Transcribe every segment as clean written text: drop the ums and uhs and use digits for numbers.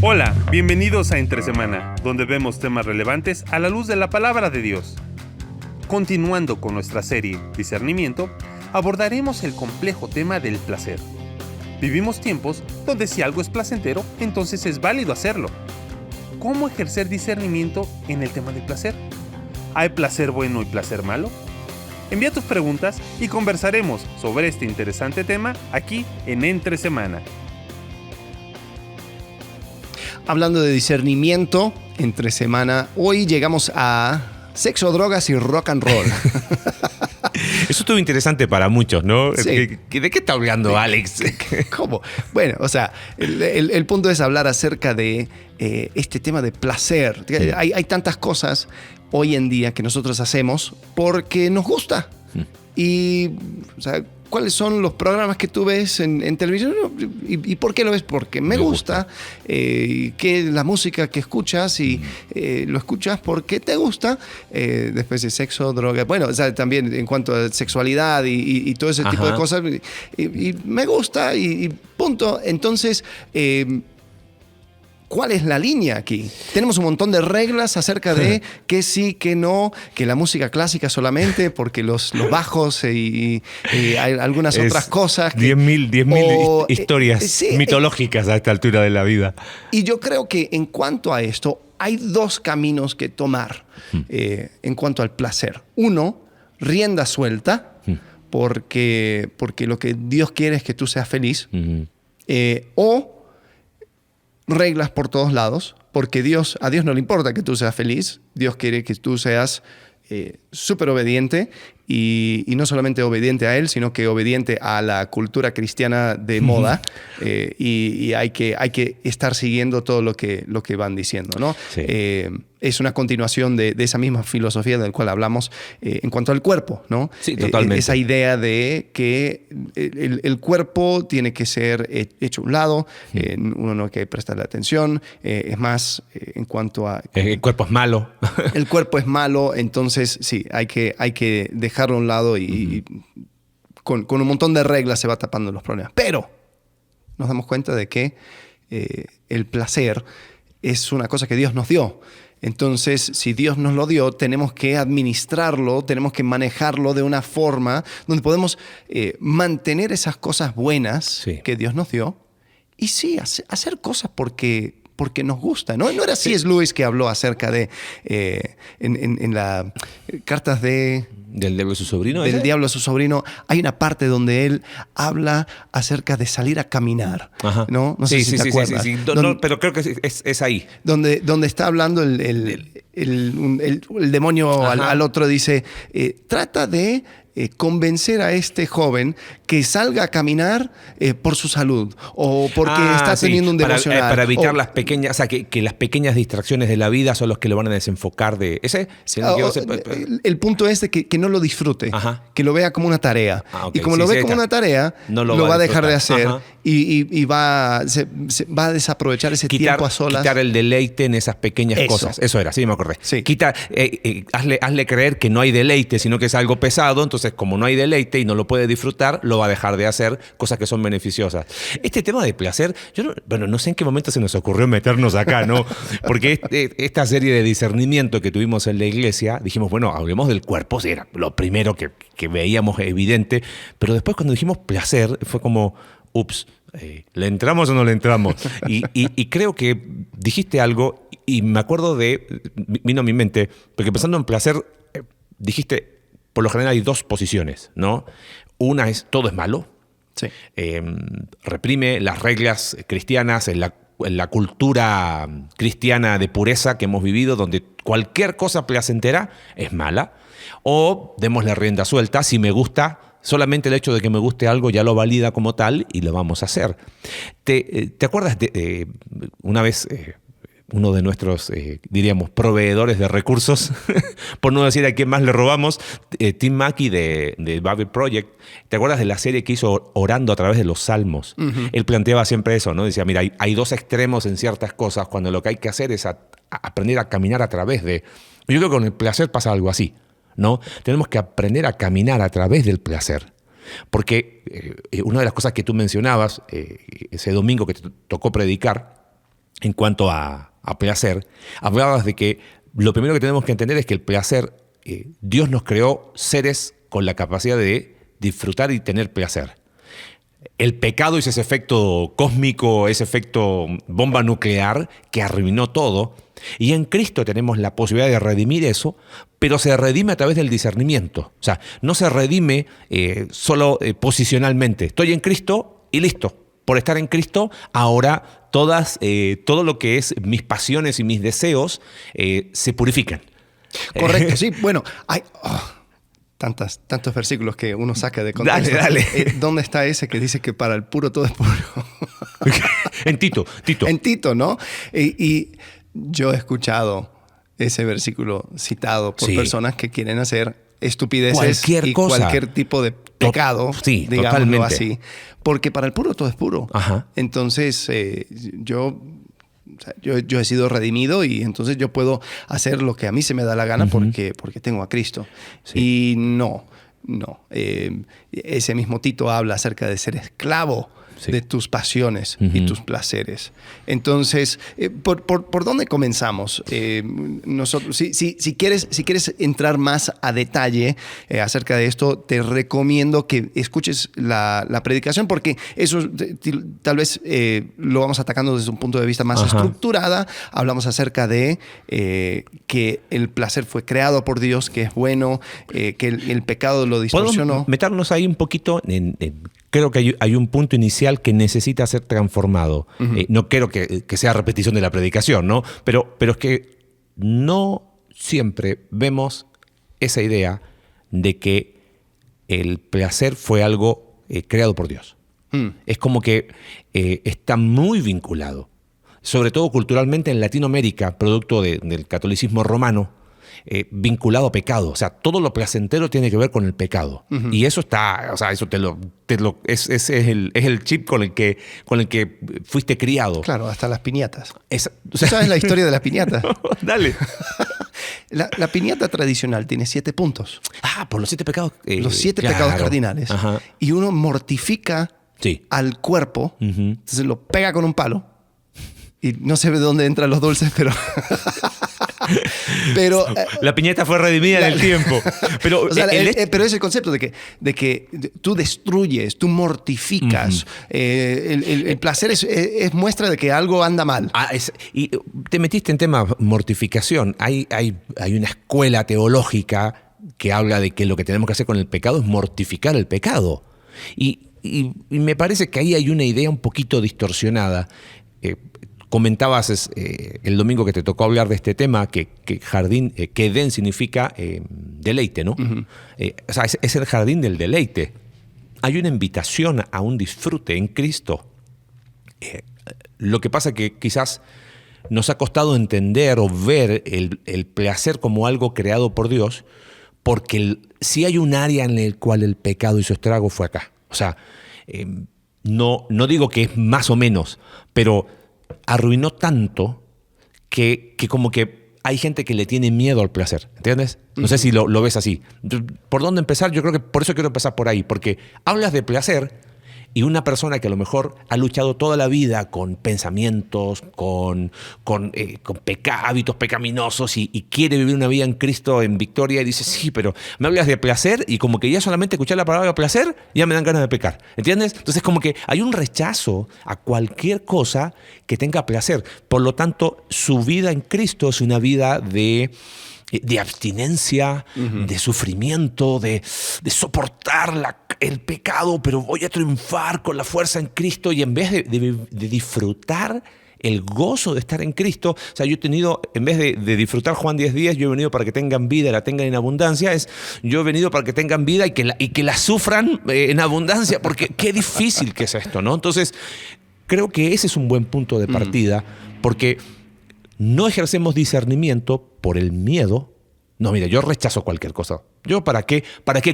Hola, bienvenidos a Entre Semana, donde vemos temas relevantes a la luz de la palabra de Dios. Continuando con nuestra serie Discernimiento, abordaremos el complejo tema del placer. Vivimos tiempos donde si algo es placentero, entonces es válido hacerlo. ¿Cómo ejercer discernimiento en el tema del placer? ¿Hay placer bueno y placer malo? Envía tus preguntas y conversaremos sobre este interesante tema aquí en Entre Semana. Hablando de discernimiento, Entre Semana, hoy llegamos a sexo, drogas y rock and roll. Eso estuvo interesante para muchos, ¿no? Sí. ¿De qué está hablando Alex? ¿Cómo? Bueno, o sea, el punto es hablar acerca de este tema de placer. Sí. Hay tantas cosas hoy en día que nosotros hacemos porque nos gusta. Y, o sea, ¿cuáles son los programas que tú ves en televisión? ¿Y por qué lo ves? Porque me gusta. Que la música que escuchas y lo escuchas porque te gusta. Después de sexo, droga. Bueno, o sea, también en cuanto a sexualidad y todo ese tipo de cosas. Y me gusta y punto. Entonces, ¿cuál es la línea aquí? Tenemos un montón de reglas acerca de que sí, que no, que la música clásica solamente, porque los bajos y hay algunas otras cosas. 10.000 historias mitológicas a esta altura de la vida. Y yo creo que en cuanto a esto, hay dos caminos que tomar en cuanto al placer. Uno, rienda suelta, porque lo que Dios quiere es que tú seas feliz. O reglas por todos lados, porque a Dios no le importa que tú seas feliz. Dios quiere que tú seas súper obediente y no solamente obediente a Él, sino que obediente a la cultura cristiana de moda. Y hay que estar siguiendo todo lo que van diciendo, ¿no? Sí. Es una continuación de esa misma filosofía del cual hablamos en cuanto al cuerpo, ¿no? Sí, totalmente. Esa idea de que el cuerpo tiene que ser hecho a un lado, uno no hay que prestarle atención. Es más, en cuanto a... El cuerpo es malo. El cuerpo es malo, entonces sí, hay que dejarlo a un lado y con un montón de reglas se va tapando los problemas. Pero nos damos cuenta de que el placer es una cosa que Dios nos dio. Entonces, si Dios nos lo dio, tenemos que administrarlo, tenemos que manejarlo de una forma donde podemos mantener esas cosas buenas que Dios nos dio y sí, hacer cosas porque nos gusta, ¿no? No era C.S. Lewis que habló acerca de, en las cartas del diablo a su sobrino. Del diablo a su sobrino, hay una parte donde él habla acerca de salir a caminar, ¿no? No sé si te acuerdas. Sí. No, pero creo que es ahí. Donde está hablando el demonio al otro, dice, trata de convencer a este joven que salga a caminar por su salud o porque está teniendo un devocional. Para evitar las pequeñas, o sea, que las pequeñas distracciones de la vida son los que lo van a desenfocar de ese. El punto es de que no lo disfrute, que lo vea como una tarea. Y como lo ve como una tarea, no lo va a dejar de hacer y va a desaprovechar ese tiempo a solas. Quitar el deleite en esas pequeñas cosas. Eso era, sí, me acordé. Sí. Hazle creer que no hay deleite, sino que es algo pesado. Entonces, como no hay deleite y no lo puede disfrutar, lo va a dejar de hacer, cosas que son beneficiosas. Este tema de placer, no sé en qué momento se nos ocurrió meternos acá, ¿no? Porque esta serie de discernimiento que tuvimos en la iglesia, dijimos, bueno, hablemos del cuerpo, sí, era lo primero que veíamos evidente, pero después cuando dijimos placer, fue como, ups, ¿le entramos o no le entramos? Y creo que dijiste algo y me acuerdo vino a mi mente, porque pensando en placer, dijiste, por lo general hay dos posiciones, ¿no? Una es todo es malo. Sí. Reprime las reglas cristianas en la cultura cristiana de pureza que hemos vivido, donde cualquier cosa placentera es mala. O demos la rienda suelta, si me gusta, solamente el hecho de que me guste algo ya lo valida como tal y lo vamos a hacer. ¿Te acuerdas de una vez... uno de nuestros, diríamos, proveedores de recursos, por no decir a quién más le robamos, Tim Mackie de Bible Project? ¿Te acuerdas de la serie que hizo Orando a través de los Salmos? Él planteaba siempre eso, ¿no? Decía, mira, hay dos extremos en ciertas cosas, cuando lo que hay que hacer es aprender a caminar a través de... Yo creo que con el placer pasa algo así, ¿no? Tenemos que aprender a caminar a través del placer. Porque una de las cosas que tú mencionabas ese domingo que te tocó predicar, en cuanto a placer, hablabas de que lo primero que tenemos que entender es que el placer, Dios nos creó seres con la capacidad de disfrutar y tener placer. El pecado hizo ese efecto cósmico, ese efecto bomba nuclear que arruinó todo. Y en Cristo tenemos la posibilidad de redimir eso, pero se redime a través del discernimiento. O sea, no se redime solo posicionalmente. Estoy en Cristo y listo. Por estar en Cristo, ahora todo lo que es mis pasiones y mis deseos se purifican. Correcto, sí. Bueno, hay tantos versículos que uno saca de contexto. Dale. ¿Dónde está ese que dice que para el puro todo es puro? En Tito. En Tito, ¿no? Y yo he escuchado ese versículo citado por personas que quieren hacer estupideces cualquier cosa. Cualquier tipo de pecado, sí, digámoslo totalmente. así. Porque para el puro todo es puro. Ajá. Entonces, yo he sido redimido y entonces yo puedo hacer lo que a mí se me da la gana porque tengo a Cristo. Sí. Y no. Ese mismo Tito habla acerca de ser esclavo de tus pasiones y tus placeres. Entonces, ¿por dónde comenzamos? Nosotros, si quieres entrar más a detalle acerca de esto, te recomiendo que escuches la predicación, porque eso tal vez lo vamos atacando desde un punto de vista más estructurada. Hablamos acerca de que el placer fue creado por Dios, que es bueno, que el pecado lo distorsionó. ¿Podemos meternos ahí un poquito creo que hay un punto inicial que necesita ser transformado. No quiero que sea repetición de la predicación, ¿no? Pero es que no siempre vemos esa idea de que el placer fue algo creado por Dios. Es como que está muy vinculado, sobre todo culturalmente en Latinoamérica, producto del catolicismo romano, vinculado a pecado. O sea, todo lo placentero tiene que ver con el pecado. Y eso está, o sea, eso es el chip con el que fuiste criado. Claro, hasta las piñatas. O sea, ¿Sabes la historia de la piñata? Dale. La piñata tradicional tiene 7 puntos. Por los 7 pecados. Los 7 pecados cardinales. Ajá. Y uno mortifica al cuerpo, entonces lo pega con un palo. Y no sé de dónde entran los dulces, pero la piñata fue redimida en el tiempo. Pero, o sea, pero es el concepto de que tú destruyes, tú mortificas. El placer es muestra de que algo anda mal. Y te metiste en tema mortificación. Hay una escuela teológica que habla de que lo que tenemos que hacer con el pecado es mortificar el pecado. Y me parece que ahí hay una idea un poquito distorsionada. Comentabas el domingo que te tocó hablar de este tema, que Edén significa deleite, ¿no? O sea, es el jardín del deleite. Hay una invitación a un disfrute en Cristo. Lo que pasa que quizás nos ha costado entender o ver el placer como algo creado por Dios, porque si hay un área en el cual el pecado hizo estrago fue acá. O sea, no digo que es más o menos, pero arruinó tanto que como que hay gente que le tiene miedo al placer, ¿entiendes? No sé si lo ves así. ¿Por dónde empezar? Yo creo que por eso quiero empezar por ahí, porque hablas de placer y una persona que a lo mejor ha luchado toda la vida con pensamientos, con hábitos pecaminosos y quiere vivir una vida en Cristo en victoria y dice, sí, pero me hablas de placer y como que ya solamente escuchar la palabra placer ya me dan ganas de pecar, ¿entiendes? Entonces como que hay un rechazo a cualquier cosa que tenga placer. Por lo tanto, su vida en Cristo es una vida de abstinencia, de sufrimiento, de soportar el pecado, pero voy a triunfar con la fuerza en Cristo, y en vez de disfrutar el gozo de estar en Cristo, o sea, yo he tenido, en vez de disfrutar Juan 10:10, yo he venido para que tengan vida y la tengan en abundancia, yo he venido para que tengan vida y que la sufran en abundancia, porque qué difícil que es esto, ¿no? Entonces, creo que ese es un buen punto de partida, porque no ejercemos discernimiento por el miedo. No, mira, yo rechazo cualquier cosa. ¿Yo para qué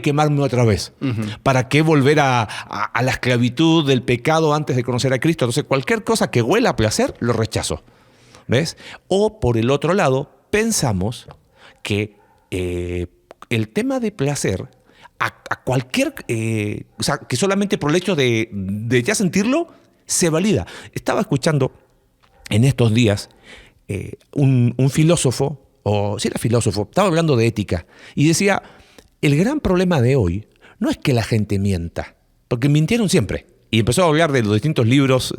quemarme otra vez? ¿Para qué volver a la esclavitud del pecado antes de conocer a Cristo? Entonces, cualquier cosa que huela a placer, lo rechazo. ¿Ves? O, por el otro lado, pensamos que el tema de placer, a cualquier... o sea, que solamente por el hecho de ya sentirlo, se valida. Estaba escuchando en estos días, un filósofo, sí era filósofo, estaba hablando de ética y decía, el gran problema de hoy no es que la gente mienta, porque mintieron siempre. Y empezó a hablar de los distintos libros.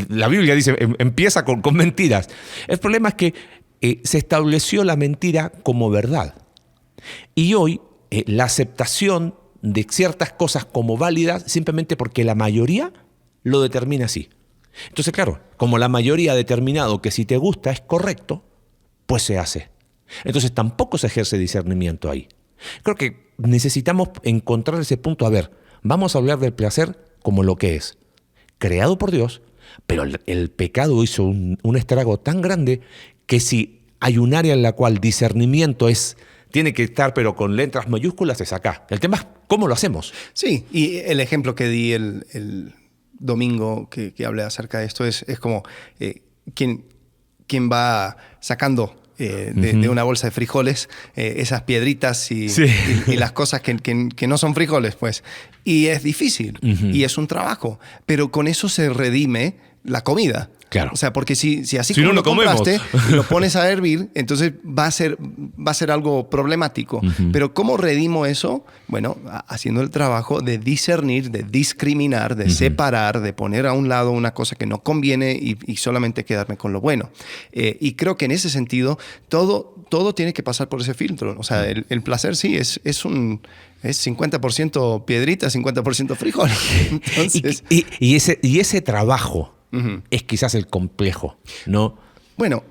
La Biblia dice, empieza con mentiras. El problema es que se estableció la mentira como verdad. Y hoy la aceptación de ciertas cosas como válidas simplemente porque la mayoría lo determina así. Entonces, claro, como la mayoría ha determinado que si te gusta es correcto, pues se hace. Entonces tampoco se ejerce discernimiento ahí. Creo que necesitamos encontrar ese punto. A ver, vamos a hablar del placer como lo que es, creado por Dios, pero el pecado hizo un estrago tan grande que si hay un área en la cual discernimiento tiene que estar, pero con letras mayúsculas, es acá. El tema es cómo lo hacemos. Sí, y el ejemplo que di el domingo que hablé acerca de esto es como quien va sacando de una bolsa de frijoles esas piedritas y las cosas que no son frijoles, pues. Y es difícil y es un trabajo, pero con eso se redime la comida. Claro. O sea, porque si así Si como no, lo no comemos. compraste, lo pones a hervir, entonces va a ser algo problemático. Pero ¿cómo redimo eso? Bueno, haciendo el trabajo de discernir, de discriminar, de separar, de poner a un lado una cosa que no conviene y solamente quedarme con lo bueno. Y creo que en ese sentido todo tiene que pasar por ese filtro. O sea, el placer sí es 50% piedrita, 50% frijol. Entonces, y ese trabajo es quizás el complejo, ¿no? Bueno,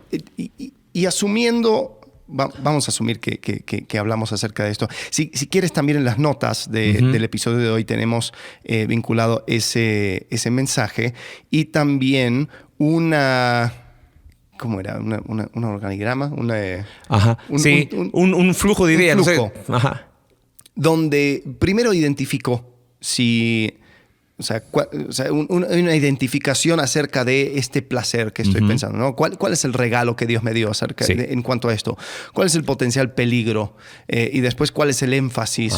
y asumiendo, vamos a asumir que hablamos acerca de esto. Si quieres, también en las notas del episodio de hoy tenemos vinculado ese mensaje y también ¿cómo era? ¿Un organigrama? Un flujo de ideas. Un flujo, no sé. Ajá. Donde primero identificó una identificación acerca de este placer que estoy pensando, ¿no? ¿Cuál es el regalo que Dios me dio en cuanto a esto? ¿Cuál es el potencial peligro? Y después, ¿cuál es el énfasis?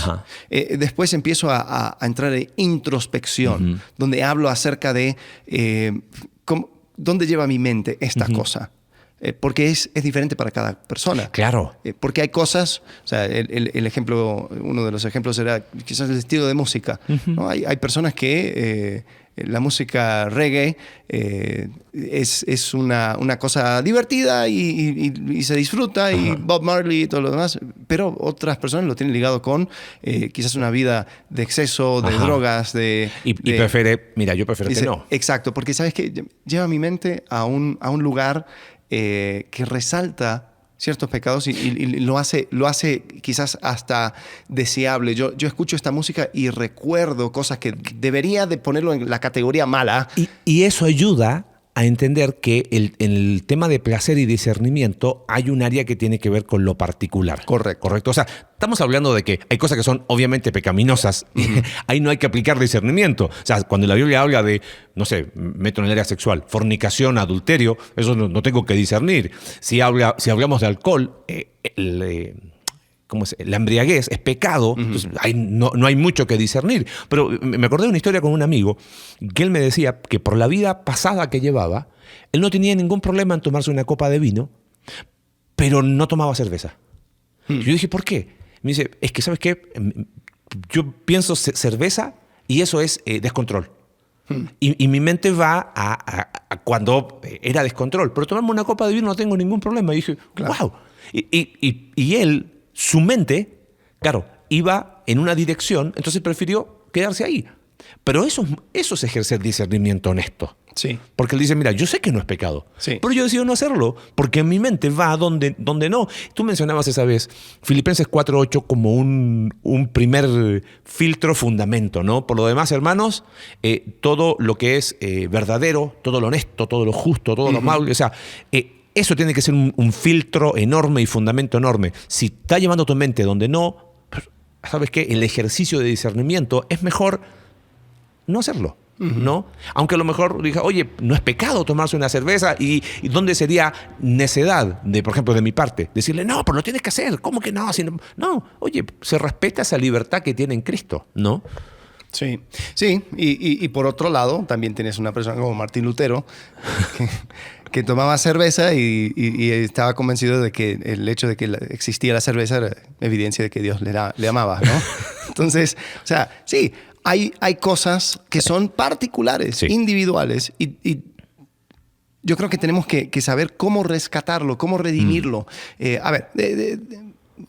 Después empiezo a entrar en introspección, donde hablo acerca de dónde lleva mi mente esta cosa. Porque es diferente para cada persona. Claro. Porque hay cosas, o sea, el ejemplo, uno de los ejemplos era quizás el estilo de música, ¿no? Hay personas que la música reggae es una cosa divertida y se disfruta, y Bob Marley y todo lo demás, pero otras personas lo tienen ligado con quizás una vida de exceso, de drogas, yo prefiero que no. Exacto, porque ¿sabes qué? Lleva mi mente a un lugar que resalta ciertos pecados y lo hace quizás hasta deseable. Yo escucho esta música y recuerdo cosas que debería de ponerlo en la categoría mala. Y eso ayuda a entender que en el tema de placer y discernimiento hay un área que tiene que ver con lo particular. Correcto. O sea, estamos hablando de que hay cosas que son obviamente pecaminosas. Ahí no hay que aplicar discernimiento. O sea, cuando la Biblia habla de, no sé, meto en el área sexual, fornicación, adulterio, eso no tengo que discernir. Si hablamos de alcohol, la embriaguez es pecado, entonces no hay mucho que discernir. Pero me acordé de una historia con un amigo que él me decía que por la vida pasada que llevaba, él no tenía ningún problema en tomarse una copa de vino, pero no tomaba cerveza. Yo dije, ¿por qué? Me dice, es que, ¿sabes qué? Yo pienso cerveza y eso es descontrol. Y mi mente va a cuando era descontrol. Pero tomarme una copa de vino no tengo ningún problema. Y dije, wow. Y él, su mente, claro, iba en una dirección, entonces prefirió quedarse ahí. Pero eso es ejercer discernimiento honesto. Sí. Porque él dice, mira, yo sé que no es pecado, pero yo decido no hacerlo, porque mi mente va a donde no. Tú mencionabas esa vez Filipenses 4:8 como un primer filtro fundamento, ¿no? Por lo demás, hermanos, todo lo que es verdadero, todo lo honesto, todo lo justo, todo lo amable, o sea, eso tiene que ser un filtro enorme y fundamento enorme. Si está llevando tu mente donde no, pues, ¿sabes qué? El ejercicio de discernimiento es mejor no hacerlo, ¿no? Aunque a lo mejor diga, oye, no es pecado tomarse una cerveza, y ¿dónde sería necedad, por ejemplo, de mi parte? Decirle, no, pero lo tienes que hacer. ¿Cómo que no? No, oye, se respeta esa libertad que tiene en Cristo, ¿no? Sí, sí, y por otro lado, también tienes una persona como Martín Lutero, que tomaba cerveza y estaba convencido de que el hecho de que existía la cerveza era evidencia de que Dios le amaba, ¿no? Entonces, o sea, sí, hay cosas que son particulares, Sí. individuales, y yo creo que tenemos que saber cómo rescatarlo, cómo redimirlo. A ver,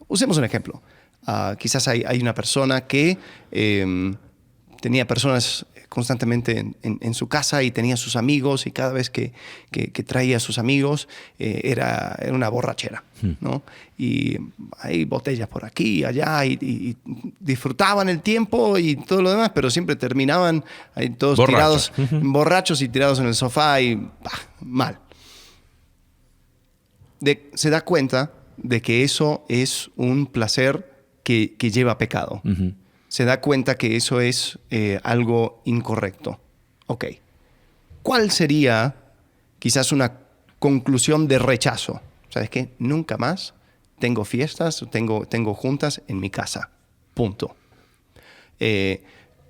usemos un ejemplo. Quizás hay una persona que tenía personas constantemente en su casa y tenía sus amigos, y cada vez que traía a sus amigos era una borrachera, ¿no? Y hay botellas por aquí y allá y disfrutaban el tiempo y todo lo demás, pero siempre terminaban ahí todos Borrachos. tirados, borrachos y tirados en el sofá y mal. Se da cuenta de que eso es un placer que lleva a pecado. Se da cuenta que eso es algo incorrecto. Ok. ¿Cuál sería quizás una conclusión de rechazo? ¿Sabes qué? Nunca más tengo fiestas, tengo juntas en mi casa. Punto.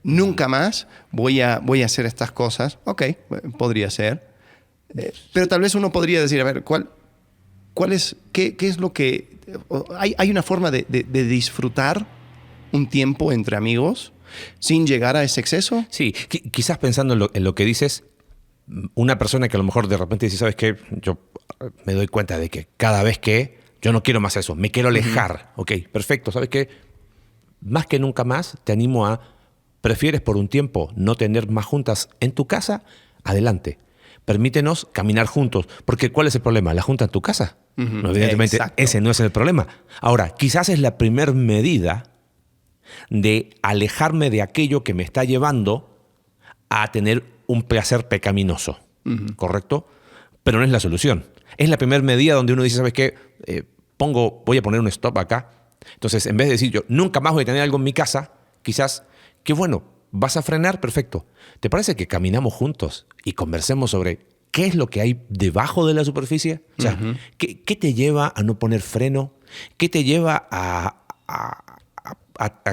Nunca más voy a hacer estas cosas. Ok, podría ser. Pero tal vez uno podría decir, a ver, ¿qué es lo que... ¿Hay una forma de disfrutar un tiempo entre amigos sin llegar a ese exceso? Sí, quizás pensando en lo que dices, una persona que a lo mejor de repente dice, ¿sabes qué? Yo me doy cuenta de que cada vez que yo no quiero más eso, me quiero alejar. Ok, perfecto. ¿Sabes qué? Más que nunca más te animo a, ¿prefieres por un tiempo no tener más juntas en tu casa? Adelante. Permítenos caminar juntos. Porque ¿cuál es el problema? ¿La junta en tu casa? No, evidentemente, Exacto. ese no es el problema. Ahora, quizás es la primer medida de alejarme de aquello que me está llevando a tener un placer pecaminoso, ¿correcto? Pero no es la solución. Es la primera medida donde uno dice, ¿sabes qué? Voy a poner un stop acá. Entonces, en vez de decir yo, nunca más voy a tener algo en mi casa, quizás, qué bueno, vas a frenar, perfecto. ¿Te parece que caminamos juntos y conversemos sobre qué es lo que hay debajo de la superficie? O sea, ¿qué te lleva a no poner freno? ¿Qué te lleva a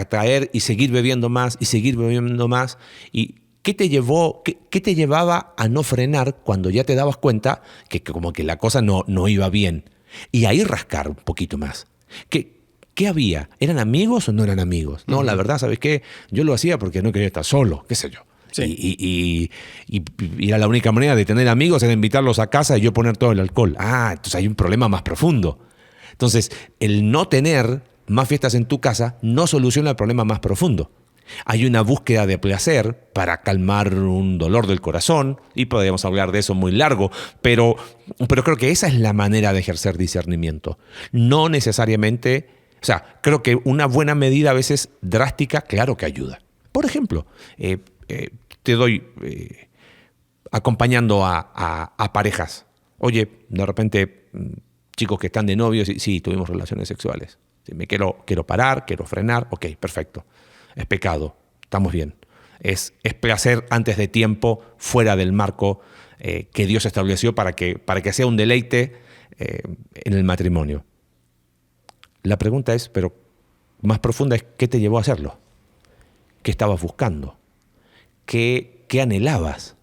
traer y seguir bebiendo más y seguir bebiendo más? ¿Y qué te llevaba a no frenar cuando ya te dabas cuenta que como que la cosa no iba bien? Y ahí rascar un poquito más. ¿Qué había? ¿Eran amigos o no eran amigos? No, la verdad, ¿sabes qué? Yo lo hacía porque no quería estar solo, qué sé yo. Sí. Y era la única manera de tener amigos, era invitarlos a casa y yo poner todo el alcohol. Entonces hay un problema más profundo. Entonces, el no tener más fiestas en tu casa no soluciona el problema más profundo. Hay una búsqueda de placer para calmar un dolor del corazón, y podríamos hablar de eso muy largo, pero creo que esa es la manera de ejercer discernimiento. No necesariamente, o sea, creo que una buena medida a veces drástica, claro que ayuda. Por ejemplo, te doy acompañando a parejas. Oye, de repente, chicos que están de novios, y sí, tuvimos relaciones sexuales. Sí, me quiero parar, quiero frenar. Ok, perfecto. Es pecado. Estamos bien. Es placer antes de tiempo, fuera del marco que Dios estableció para que sea un deleite en el matrimonio. La pregunta es, pero más profunda, es ¿qué te llevó a hacerlo? ¿Qué estabas buscando? ¿Qué anhelabas?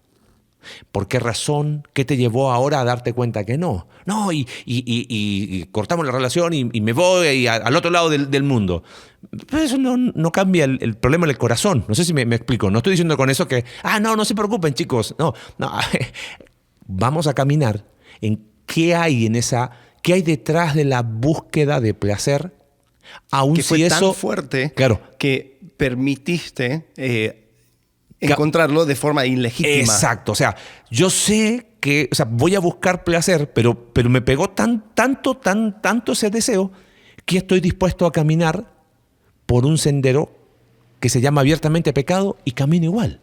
¿Por qué razón? ¿Qué te llevó ahora a darte cuenta que no? No, y cortamos la relación y me voy al otro lado del mundo. Pero eso no cambia el problema del corazón. No sé si me explico. No estoy diciendo con eso que, no se preocupen, chicos. No. Vamos a caminar en qué hay qué hay detrás de la búsqueda de placer, aun que si fue eso tan fuerte, claro, que permitiste encontrarlo de forma ilegítima. Exacto. O sea, yo sé que, voy a buscar placer, pero me pegó tanto ese deseo que estoy dispuesto a caminar por un sendero que se llama abiertamente pecado y camino igual.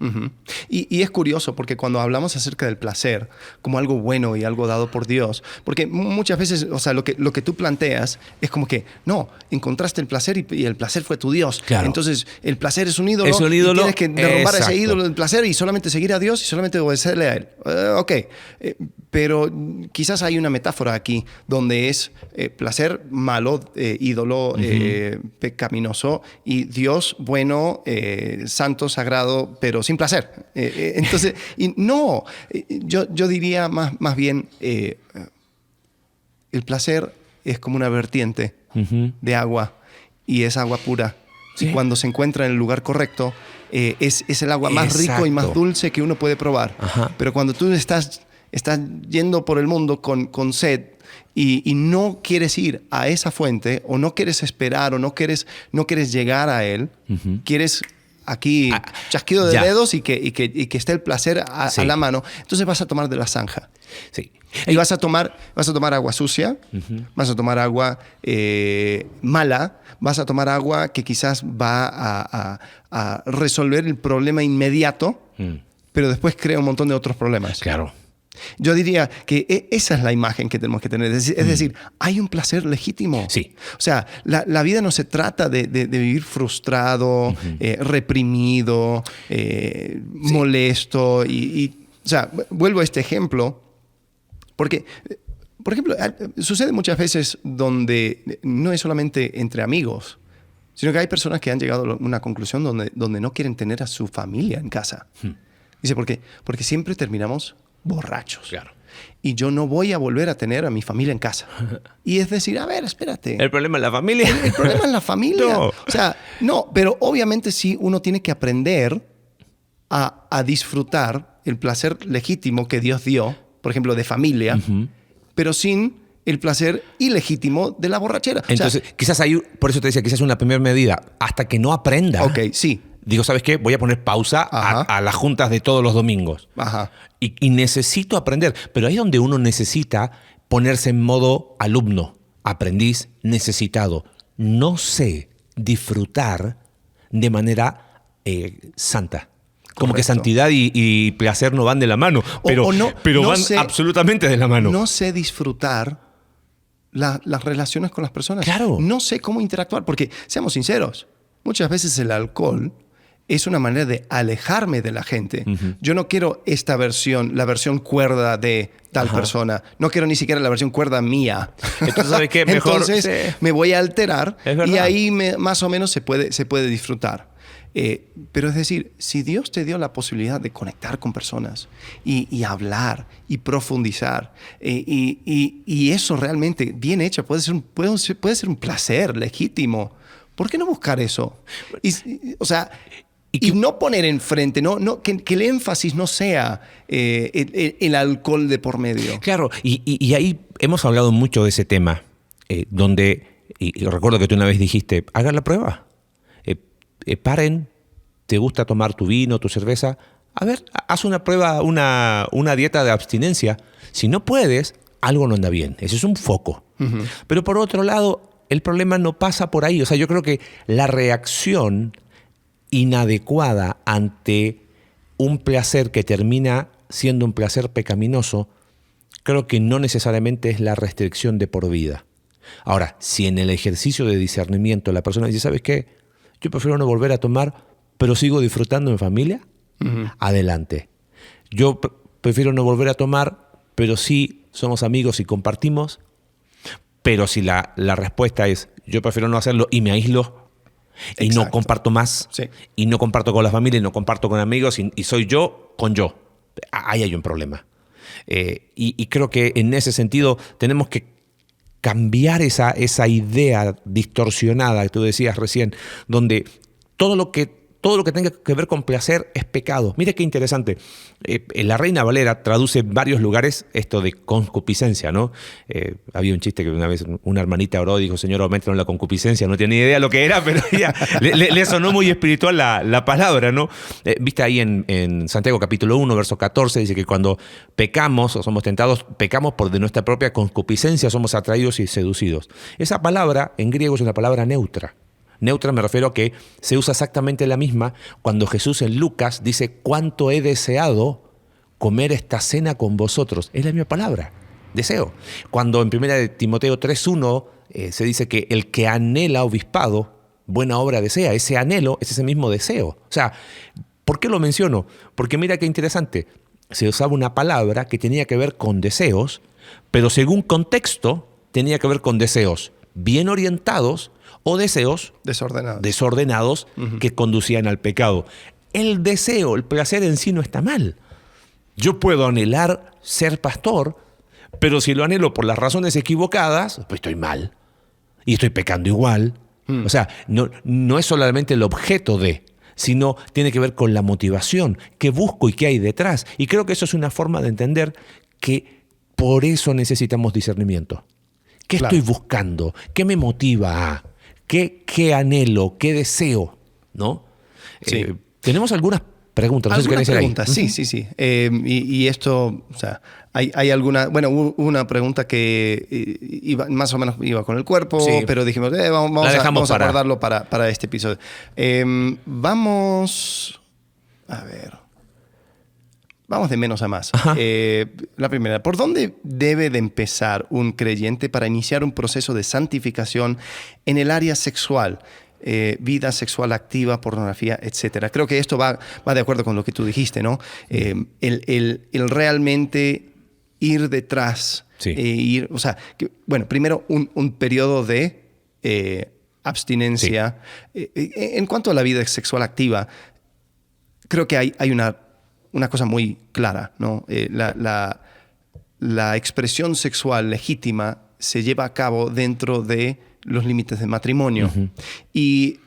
Y es curioso porque cuando hablamos acerca del placer como algo bueno y algo dado por Dios, porque muchas veces, lo que tú planteas es como que, no, encontraste el placer y el placer fue tu Dios. Claro. Entonces, el placer es un ídolo, Es un ídolo. y tienes que derrumbar Exacto. ese ídolo del placer y solamente seguir a Dios y solamente obedecerle a Él. Ok, Pero quizás hay una metáfora aquí donde es placer malo, ídolo, pecaminoso, y Dios bueno, santo, sagrado, pero sin placer. Entonces, yo diría más bien, el placer es como una vertiente de agua y es agua pura. Sí. Y cuando se encuentra en el lugar correcto, es el agua más rico y más dulce que uno puede probar. Ajá. Pero cuando tú estás yendo por el mundo con sed y no quieres ir a esa fuente, o no quieres esperar, o no quieres llegar a él, quieres aquí chasquido de dedos y que esté el placer a la mano, entonces vas a tomar de la zanja. Sí. Y vas a tomar agua sucia, vas a tomar agua mala, vas a tomar agua que quizás va a resolver el problema inmediato, pero después crea un montón de otros problemas. Claro. Yo diría que esa es la imagen que tenemos que tener. Es decir, hay un placer legítimo. Sí. O sea, la vida no se trata de vivir frustrado, reprimido, molesto. O sea, vuelvo a este ejemplo, porque, por ejemplo, sucede muchas veces donde no es solamente entre amigos, sino que hay personas que han llegado a una conclusión donde no quieren tener a su familia en casa. Dice, ¿por qué? Porque siempre terminamos borrachos. Claro. Y yo no voy a volver a tener a mi familia en casa. Y es decir, a ver, espérate. ¿El problema es la familia? El problema es la familia. No. O sea, no, pero obviamente sí uno tiene que aprender a disfrutar el placer legítimo que Dios dio, por ejemplo, de familia, pero sin el placer ilegítimo de la borrachera. Entonces, quizás hay, por eso te decía, quizás una primera medida, hasta que no aprenda. Ok, sí. Digo, ¿sabes qué? Voy a poner pausa a las juntas de todos los domingos. Ajá. Y necesito aprender. Pero ahí es donde uno necesita ponerse en modo alumno, aprendiz, necesitado. No sé disfrutar de manera santa. Como que santidad y placer no van de la mano, pero van absolutamente de la mano. No sé disfrutar las relaciones con las personas. Claro. No sé cómo interactuar, porque seamos sinceros, muchas veces el alcohol es una manera de alejarme de la gente. Yo no quiero esta versión, la versión cuerda de tal persona. No quiero ni siquiera la versión cuerda mía. Entonces, ¿sabes qué? Mejor me voy a alterar y ahí más o menos se puede disfrutar. Pero es decir, si Dios te dio la posibilidad de conectar con personas y hablar y profundizar, y eso realmente bien hecho puede ser un placer legítimo, ¿por qué no buscar eso? Y no poner enfrente, que el énfasis no sea el alcohol de por medio. Claro, y ahí hemos hablado mucho de ese tema, donde, y recuerdo que tú una vez dijiste, hagan la prueba. Paren, te gusta tomar tu vino, tu cerveza, a ver, haz una prueba, una dieta de abstinencia. Si no puedes, algo no anda bien. Ese es un foco. Pero por otro lado, el problema no pasa por ahí. O sea, yo creo que la reacción inadecuada ante un placer que termina siendo un placer pecaminoso, creo que no necesariamente es la restricción de por vida. Ahora, si en el ejercicio de discernimiento la persona dice, ¿sabes qué? Yo prefiero no volver a tomar, pero sigo disfrutando en familia. Adelante. Yo prefiero no volver a tomar, pero sí somos amigos y compartimos. Pero si la respuesta es yo prefiero no hacerlo y me aíslo y no comparto más, y no comparto con la familia y no comparto con amigos y soy yo con yo, ahí hay un problema. Y creo que en ese sentido tenemos que cambiar esa idea distorsionada que tú decías recién, donde todo lo que tenga que ver con placer es pecado. Mira qué interesante. La Reina Valera traduce en varios lugares esto de concupiscencia, ¿no? Había un chiste que una vez una hermanita oró y dijo, Señor, aumentaron la concupiscencia. No tenía ni idea lo que era, pero ella le sonó muy espiritual la palabra, ¿no? Viste ahí en Santiago capítulo 1, verso 14, dice que cuando pecamos o somos tentados, pecamos por de nuestra propia concupiscencia, somos atraídos y seducidos. Esa palabra en griego es una palabra neutra. Neutra me refiero a que se usa exactamente la misma cuando Jesús en Lucas dice cuánto he deseado comer esta cena con vosotros. Es la misma palabra, deseo. Cuando en 1 Timoteo 3:1 se dice que el que anhela obispado, buena obra desea. Ese anhelo es ese mismo deseo. O sea, ¿por qué lo menciono? Porque mira qué interesante. se usaba una palabra que tenía que ver con deseos, pero según contexto tenía que ver con deseos bien orientados o deseos desordenados que conducían al pecado. El deseo, el placer en sí no está mal. Yo puedo anhelar ser pastor, pero si lo anhelo por las razones equivocadas, pues estoy mal y estoy pecando igual. O sea, no es solamente el objeto de, sino tiene que ver con la motivación, qué busco y qué hay detrás. Y creo que eso es una forma de entender que por eso necesitamos discernimiento. ¿Qué estoy buscando? ¿Qué me motiva a? ¿Qué anhelo? ¿Qué deseo? ¿No? Sí. Tenemos algunas preguntas. No sé si querés ir ahí. Preguntas, sí. Y esto, o sea, hay alguna... Bueno, hubo una pregunta que más o menos iba con el cuerpo, sí, pero dijimos, vamos a guardarlo para este episodio. Vamos a ver. Vamos de menos a más. La primera, ¿por dónde debe de empezar un creyente para iniciar un proceso de santificación en el área sexual? Vida sexual activa, pornografía, etcétera. Creo que esto va de acuerdo con lo que tú dijiste, ¿no? El realmente ir detrás, sí. O sea, primero un periodo de abstinencia. Sí. En cuanto a la vida sexual activa, creo que hay una cosa muy clara, ¿no? La expresión sexual legítima se lleva a cabo dentro de los límites del matrimonio. Y,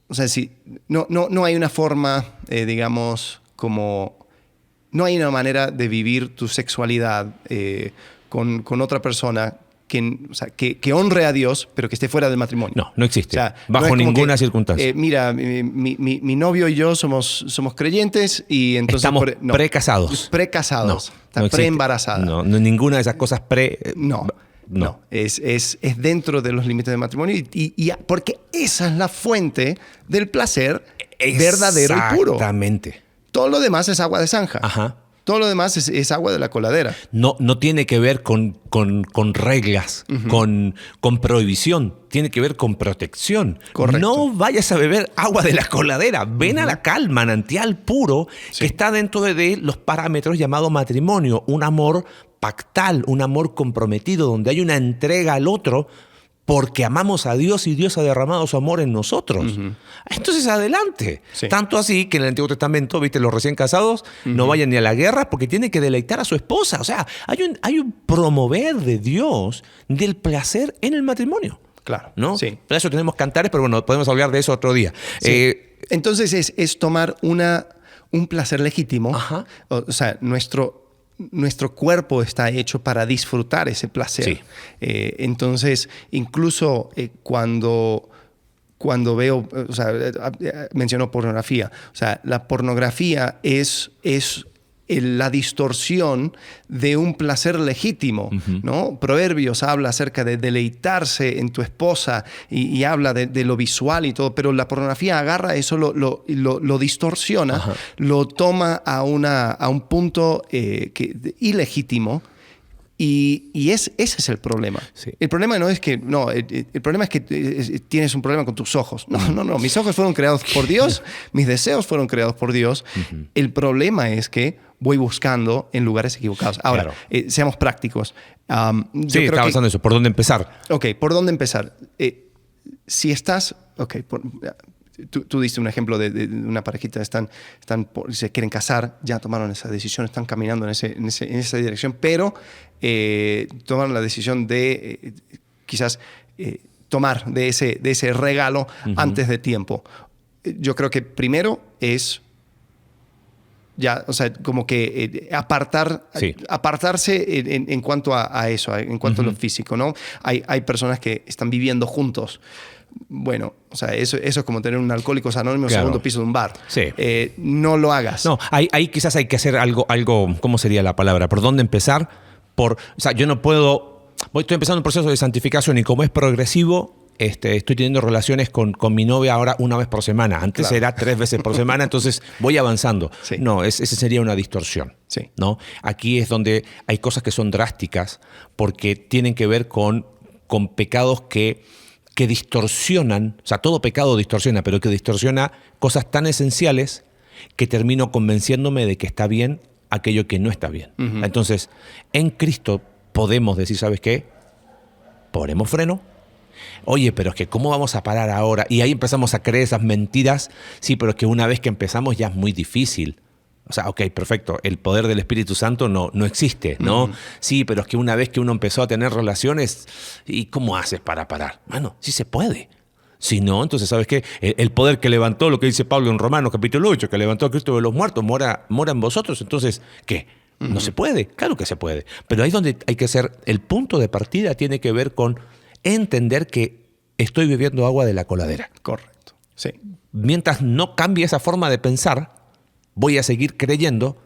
o sea, no hay una forma, digamos, como... No hay una manera de vivir tu sexualidad con otra persona que honre a Dios, pero que esté fuera del matrimonio. No existe. O sea, bajo ninguna circunstancia. Mira, mi novio y yo somos creyentes y entonces... Estamos precasados. Precasados. No preembarazados. No, ninguna de esas cosas No, es dentro de los límites del matrimonio y porque esa es la fuente del placer verdadero y puro. Exactamente. Todo lo demás es agua de zanja. Ajá. Todo lo demás es agua de la coladera. No tiene que ver con reglas, con prohibición. Tiene que ver con protección. Correcto. No vayas a beber agua de la coladera. Ven a la cal, manantial puro, que está dentro de los parámetros llamados matrimonio. Un amor pactal, un amor comprometido, donde hay una entrega al otro porque amamos a Dios y Dios ha derramado su amor en nosotros. Entonces, adelante. Sí. Tanto así que en el Antiguo Testamento, viste, los recién casados no vayan ni a la guerra porque tienen que deleitar a su esposa. O sea, hay un promover de Dios del placer en el matrimonio. Claro. ¿No? Sí. Para eso tenemos cantares, pero bueno, podemos hablar de eso otro día. Sí. Entonces, es tomar un placer legítimo. Ajá. O sea, nuestro cuerpo está hecho para disfrutar ese placer. Sí. Entonces, incluso cuando veo, o sea, mencionó pornografía. O sea, la pornografía es la distorsión de un placer legítimo, ¿no? Proverbios habla acerca de deleitarse en tu esposa y habla de lo visual y todo, pero la pornografía agarra eso, lo distorsiona, lo toma a un punto ilegítimo. Y ese es el problema. Sí. El problema no es que... No, el problema es que tienes un problema con tus ojos. No. Mis ojos fueron creados por Dios. Mis deseos fueron creados por Dios. El problema es que voy buscando en lugares equivocados. Ahora, seamos prácticos. Sí, estaba pensando eso. ¿Por dónde empezar? Ok, ¿por dónde empezar? Si estás... Ok, Tú diste un ejemplo de una parejita, se quieren casar, ya tomaron esa decisión, están caminando en esa dirección, pero tomaron la decisión de quizás tomar de ese regalo antes de tiempo. Yo creo que primero es ya, o sea, como que apartarse en cuanto a eso, en cuanto a lo físico, ¿no? Hay personas que están viviendo juntos. Bueno, o sea, eso es como tener un Alcohólicos Anónimos en el segundo piso de un bar. Sí. No lo hagas. No, ahí quizás hay que hacer algo, ¿cómo sería la palabra? ¿Por dónde empezar? O sea, yo no puedo... Estoy empezando un proceso de santificación y como es progresivo, estoy teniendo relaciones con mi novia ahora una vez por semana. Antes era 3 veces por semana, entonces voy avanzando. Sí. No, esa sería una distorsión. Sí. ¿No? Aquí es donde hay cosas que son drásticas porque tienen que ver con pecados que distorsionan, o sea, todo pecado distorsiona, pero que distorsiona cosas tan esenciales que termino convenciéndome de que está bien aquello que no está bien. Entonces, en Cristo podemos decir, ¿sabes qué? Ponemos freno. Oye, pero es que ¿cómo vamos a parar ahora? Y ahí empezamos a creer esas mentiras. Sí, pero es que una vez que empezamos ya es muy difícil. O sea, ok, perfecto, el poder del Espíritu Santo no existe, ¿no? Sí, pero es que una vez que uno empezó a tener relaciones, ¿y cómo haces para parar? Bueno, sí se puede. Si no, entonces, ¿sabes qué? El poder que levantó, lo que dice Pablo en Romanos capítulo 8, que levantó a Cristo de los muertos, mora en vosotros. Entonces, ¿qué? ¿No se puede? Claro que se puede. Pero ahí es donde hay que ser, el punto de partida tiene que ver con entender que estoy bebiendo agua de la coladera. Correcto, sí. Mientras no cambie esa forma de pensar, voy a seguir creyendo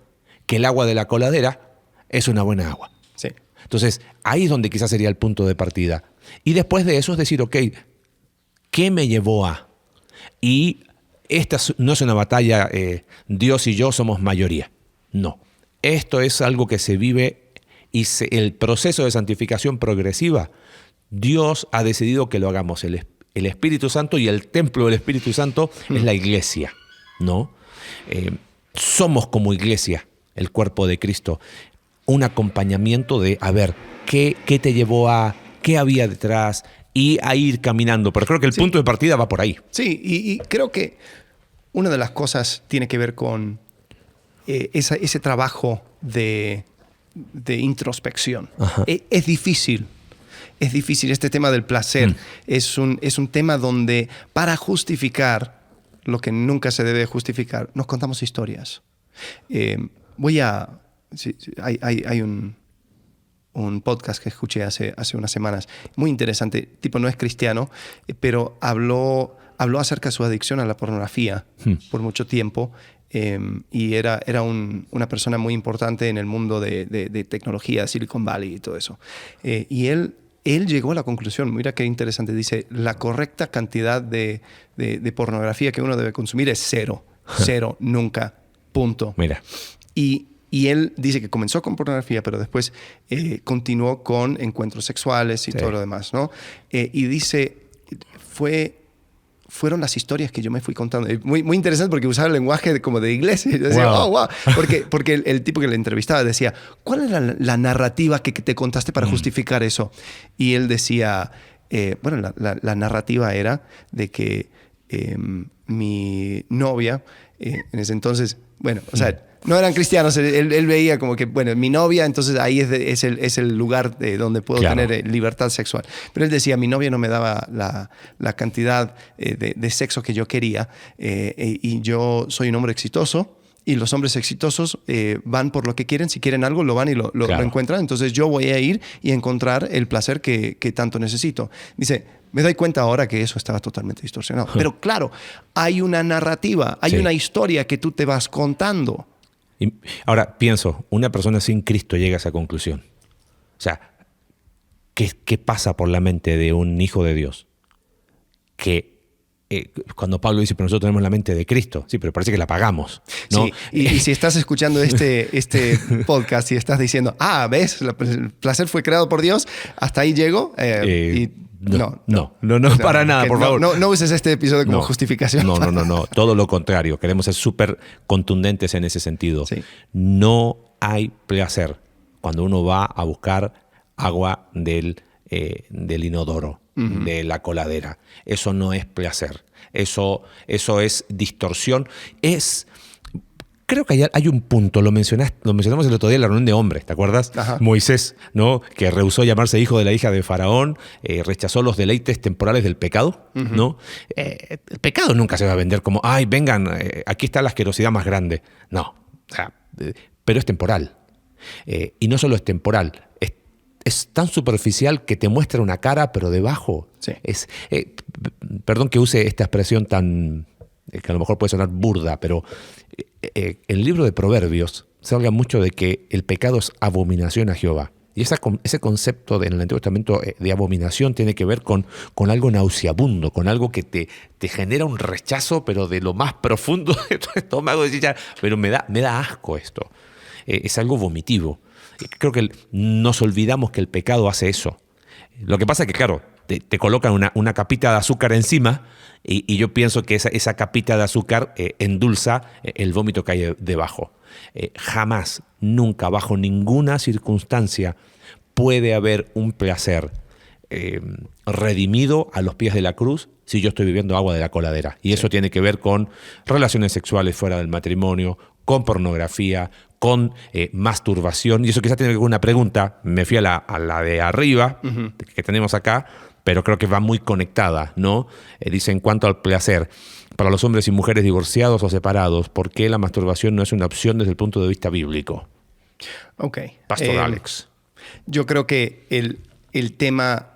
que el agua de la coladera es una buena agua. Sí. Entonces, ahí es donde quizás sería el punto de partida. Y después de eso es decir, ok, ¿qué me llevó a? Y esta no es una batalla, Dios y yo somos mayoría. No. Esto es algo que se vive y el proceso de santificación progresiva, Dios ha decidido que lo hagamos. El Espíritu Santo y el templo del Espíritu Santo es la iglesia, ¿no? Somos como iglesia, el cuerpo de Cristo, un acompañamiento de, a ver, ¿qué te llevó a? ¿Qué había detrás? Y a ir caminando. Pero creo que el punto de partida va por ahí. Sí, y creo que una de las cosas tiene que ver con ese trabajo de introspección. Es difícil. Es difícil. Este tema del placer es un tema donde para justificar lo que nunca se debe justificar, nos contamos historias. Hay un podcast que escuché hace unas semanas, muy interesante. El tipo no es cristiano, pero habló acerca de su adicción a la pornografía por mucho tiempo. Y era una persona muy importante en el mundo de tecnología, Silicon Valley y todo eso. Y él llegó a la conclusión, mira qué interesante, dice, la correcta cantidad de pornografía que uno debe consumir es cero. Cero, nunca, punto. Mira. Y él dice que comenzó con pornografía, pero después continuó con encuentros sexuales y todo lo demás, ¿no? Y dice, fueron las historias que yo me fui contando. Muy, muy interesante porque usaba el lenguaje como de iglesia. Yo decía, wow. Porque el tipo que le entrevistaba decía, ¿cuál era la narrativa que te contaste para justificar eso? Y él decía, la narrativa era de que mi novia, en ese entonces, no eran cristianos, él veía como que, mi novia, entonces ahí es el lugar donde puedo tener libertad sexual. Pero él decía, mi novia no me daba la cantidad de sexo que yo quería y yo soy un hombre exitoso y los hombres exitosos van por lo que quieren, si quieren algo lo van y lo encuentran, entonces yo voy a ir y encontrar el placer que tanto necesito. Dice, me doy cuenta ahora que eso estaba totalmente distorsionado. Pero claro, hay una narrativa, hay una historia que tú te vas contando. Y ahora pienso, una persona sin Cristo llega a esa conclusión. O sea, ¿qué pasa por la mente de un hijo de Dios? Que cuando Pablo dice, pero nosotros tenemos la mente de Cristo, sí, pero parece que la apagamos, ¿no? Sí, y si estás escuchando este podcast y estás diciendo, ¿ves? El placer fue creado por Dios, hasta ahí llego. No, para nada, por favor. No uses este episodio como justificación. No. Todo lo contrario. Queremos ser súper contundentes en ese sentido. Sí. No hay placer cuando uno va a buscar agua del inodoro, de la coladera. Eso no es placer. Eso es distorsión. Creo que hay un punto, lo mencionamos el otro día en la reunión de hombres, ¿te acuerdas? Ajá. Moisés, ¿no? Que rehusó llamarse hijo de la hija de Faraón, rechazó los deleites temporales del pecado, ¿no? El pecado nunca se va a vender como, vengan, aquí está la asquerosidad más grande. No, pero es temporal. Y no solo es temporal, es tan superficial que te muestra una cara, pero debajo perdón que use esta expresión tan, que a lo mejor puede sonar burda, pero en el libro de Proverbios se habla mucho de que el pecado es abominación a Jehová. Y ese concepto en el Antiguo Testamento de abominación tiene que ver con algo nauseabundo, con algo que te genera un rechazo, pero de lo más profundo de tu estómago. Pero me da asco esto. Es algo vomitivo. Creo que nos olvidamos que el pecado hace eso. Lo que pasa es que, claro, te colocan una capita de azúcar encima y yo pienso que esa capita de azúcar endulza el vómito que hay debajo. Jamás, nunca, bajo ninguna circunstancia puede haber un placer redimido a los pies de la cruz si yo estoy bebiendo agua de la coladera. Y eso tiene que ver con relaciones sexuales fuera del matrimonio, con pornografía, con masturbación. Y eso quizás tiene que ver con una pregunta. Me fui a la de arriba, que tenemos acá, pero creo que va muy conectada, ¿no? Dice, en cuanto al placer, para los hombres y mujeres divorciados o separados, ¿por qué la masturbación no es una opción desde el punto de vista bíblico? Ok. Pastor Alex. Yo creo que el tema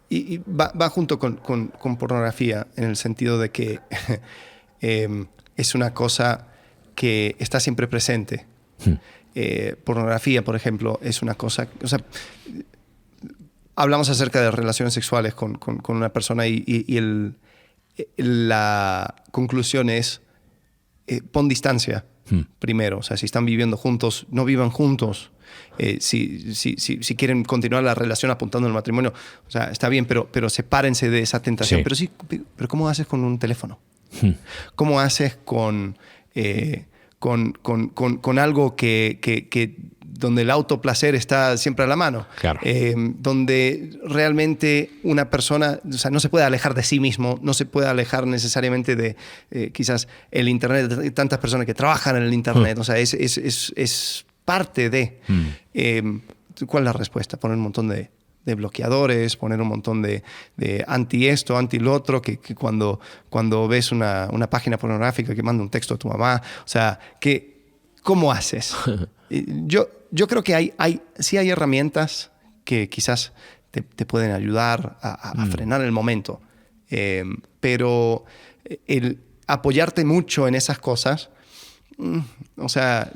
y va junto con pornografía, en el sentido de que es una cosa que está siempre presente. Pornografía, por ejemplo, es una cosa... O sea, hablamos acerca de relaciones sexuales con una persona y la conclusión es pon distancia primero. O sea, si están viviendo juntos, no vivan juntos. Si quieren continuar la relación apuntando al matrimonio, o sea, está bien, pero sepárense de esa tentación. Sí. Pero ¿cómo haces con un teléfono? ¿Cómo haces con algo que donde el autoplacer está siempre a la mano? Claro. Donde realmente una persona, o sea, no se puede alejar de sí mismo, no se puede alejar necesariamente de quizás el Internet. Hay tantas personas que trabajan en el Internet, o sea, es parte de... ¿Cuál es la respuesta? Poner un montón de bloqueadores, poner un montón de anti esto, anti lo otro, que cuando ves una página pornográfica que manda un texto a tu mamá, o sea, ¿cómo haces? Yo creo que sí hay herramientas que quizás te pueden ayudar a frenar el momento, pero el apoyarte mucho en esas cosas, o sea,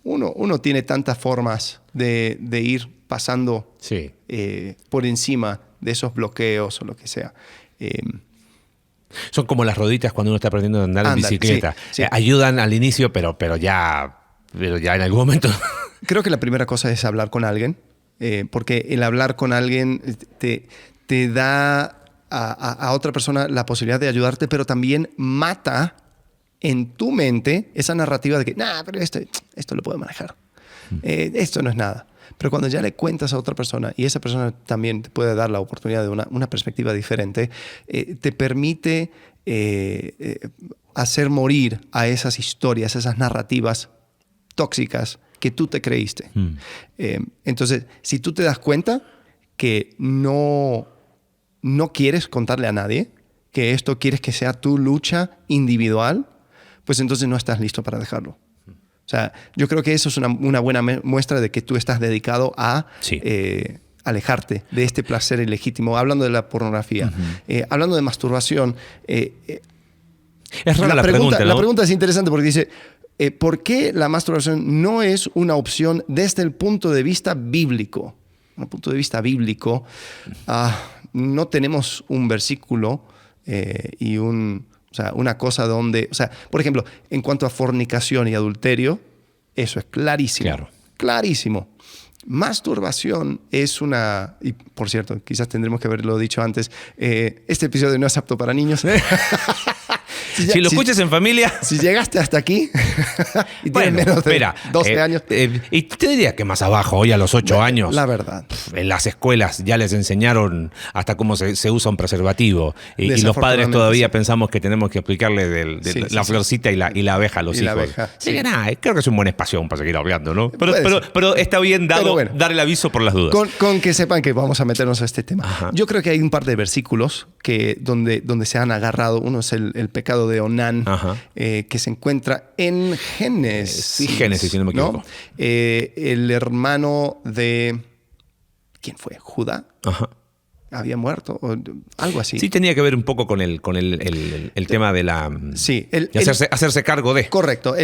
uno tiene tantas formas de ir pasando por encima de esos bloqueos o lo que sea. Son como las rueditas cuando uno está aprendiendo a andar en bicicleta. Sí. Ayudan al inicio, pero ya en algún momento... Creo que la primera cosa es hablar con alguien, porque el hablar con alguien te da a otra persona la posibilidad de ayudarte, pero también mata en tu mente esa narrativa de que, pero esto lo puedo manejar. Esto no es nada. Pero cuando ya le cuentas a otra persona y esa persona también te puede dar la oportunidad de una perspectiva diferente, te permite hacer morir a esas historias, esas narrativas tóxicas que tú te creíste. Entonces, si tú te das cuenta que no quieres contarle a nadie, que esto quieres que sea tu lucha individual, pues entonces no estás listo para dejarlo. O sea, yo creo que eso es una buena muestra de que tú estás dedicado a alejarte de este placer ilegítimo. Hablando de la pornografía, hablando de masturbación. Es rara la pregunta, ¿no? La pregunta es interesante porque dice, ¿por qué la masturbación no es una opción desde el punto de vista bíblico? Desde el punto de vista bíblico, no tenemos un versículo y una cosa donde... O sea, por ejemplo, en cuanto a fornicación y adulterio, eso es clarísimo. Claro. Clarísimo. Masturbación es una... Y, por cierto, quizás tendremos que haberlo dicho antes, este episodio no es apto para niños. Si lo escuchas en familia... Si llegaste hasta aquí y tienes menos de 12 años... y te diría que más abajo, hoy a los 8 años... La verdad. En las escuelas ya les enseñaron hasta cómo se usa un preservativo. Y los padres todavía pensamos que tenemos que explicarle la florcita y la abeja a los hijos. Abeja, sí. Que nada, creo que es un buen espacio para seguir hablando, ¿no? Pero está bien dar el aviso por las dudas. Con que sepan que vamos a meternos a este tema. Ajá. Yo creo que hay un par de versículos donde se han agarrado. Uno es el pecado de Onán, que se encuentra en Génesis. Sí, Génesis, si no me equivoco. ¿No? El hermano de... ¿Quién fue? ¿Judá? Había muerto o algo así. Sí, tenía que ver un poco con el tema de la... Sí. Hacerse cargo de... Correcto.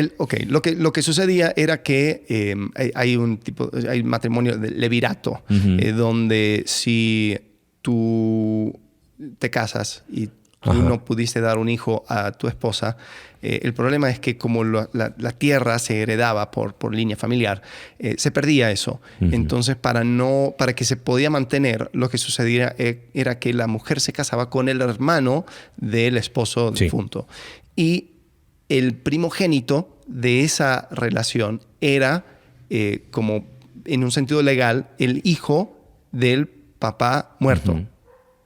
Lo que sucedía era que hay matrimonio de levirato, donde si tú te casas y tú no pudiste dar un hijo a tu esposa, el problema es que como la tierra se heredaba por línea familiar, se perdía eso. Entonces, para que se podía mantener, lo que sucedía era que la mujer se casaba con el hermano del esposo difunto. Y el primogénito de esa relación era, como en un sentido legal, el hijo del papá muerto,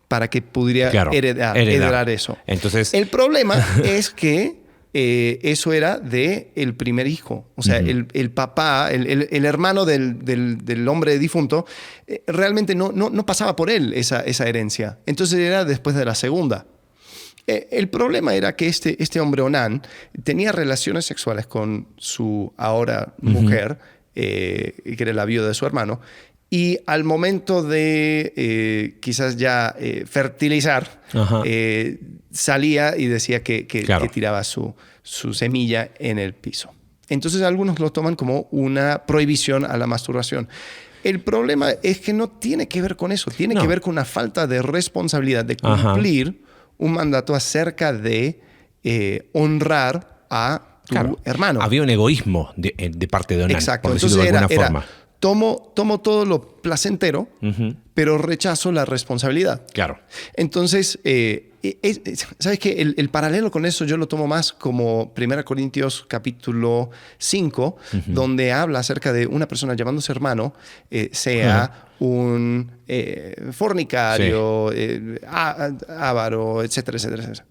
para que pudiera heredar eso. Entonces, el problema es que eso era del primer hijo. O sea, el papá, el hermano del hombre difunto, realmente no pasaba por él esa herencia. Entonces era después de la segunda. El problema era que este hombre Onán tenía relaciones sexuales con su ahora mujer, que era la viuda de su hermano, y al momento de quizás ya fertilizar, salía y decía que tiraba su semilla en el piso. Entonces algunos lo toman como una prohibición a la masturbación. El problema es que no tiene que ver con eso, tiene que ver con una falta de responsabilidad de cumplir un mandato acerca de honrar a tu hermano. Había un egoísmo de parte de Onán, exacto. por decirlo de alguna forma. Tomo todo lo placentero, pero rechazo la responsabilidad. Claro. Entonces, ¿sabes qué? El paralelo con eso yo lo tomo más como 1 Corintios capítulo 5, donde habla acerca de una persona llamándose hermano, sea un fornicario, avaro, etcétera, etcétera, etcétera.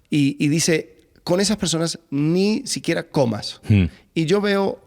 Y dice, con esas personas ni siquiera comas. Y yo veo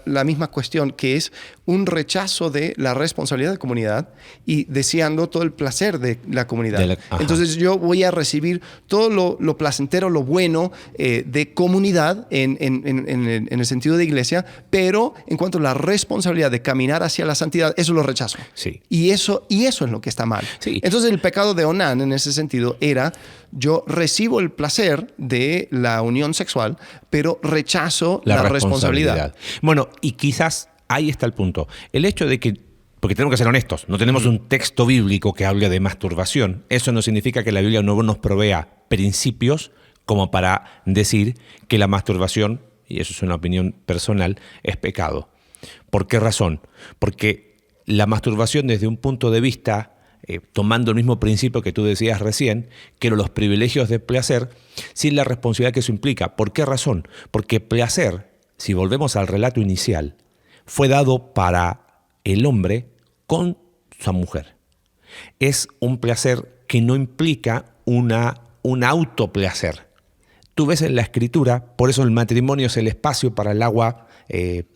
la misma cuestión, que es un rechazo de la responsabilidad de la comunidad y deseando todo el placer de la comunidad. Entonces yo voy a recibir todo lo placentero, lo bueno de comunidad en el sentido de iglesia, pero en cuanto a la responsabilidad de caminar hacia la santidad, eso lo rechazo. Sí. Y eso es lo que está mal. Sí. Entonces el pecado de Onán en ese sentido era: yo recibo el placer de la unión sexual, pero rechazo la responsabilidad. Bueno, y quizás ahí está el punto. El hecho de que, porque tenemos que ser honestos, no tenemos un texto bíblico que hable de masturbación. Eso no significa que la Biblia no nos provea principios como para decir que la masturbación, y eso es una opinión personal, es pecado. ¿Por qué razón? Porque la masturbación, desde un punto de vista, tomando el mismo principio que tú decías recién, que los privilegios de placer, sin la responsabilidad que eso implica. ¿Por qué razón? Porque placer, si volvemos al relato inicial, fue dado para el hombre con su mujer. Es un placer que no implica un autoplacer. Tú ves en la Escritura, por eso el matrimonio es el espacio para el agua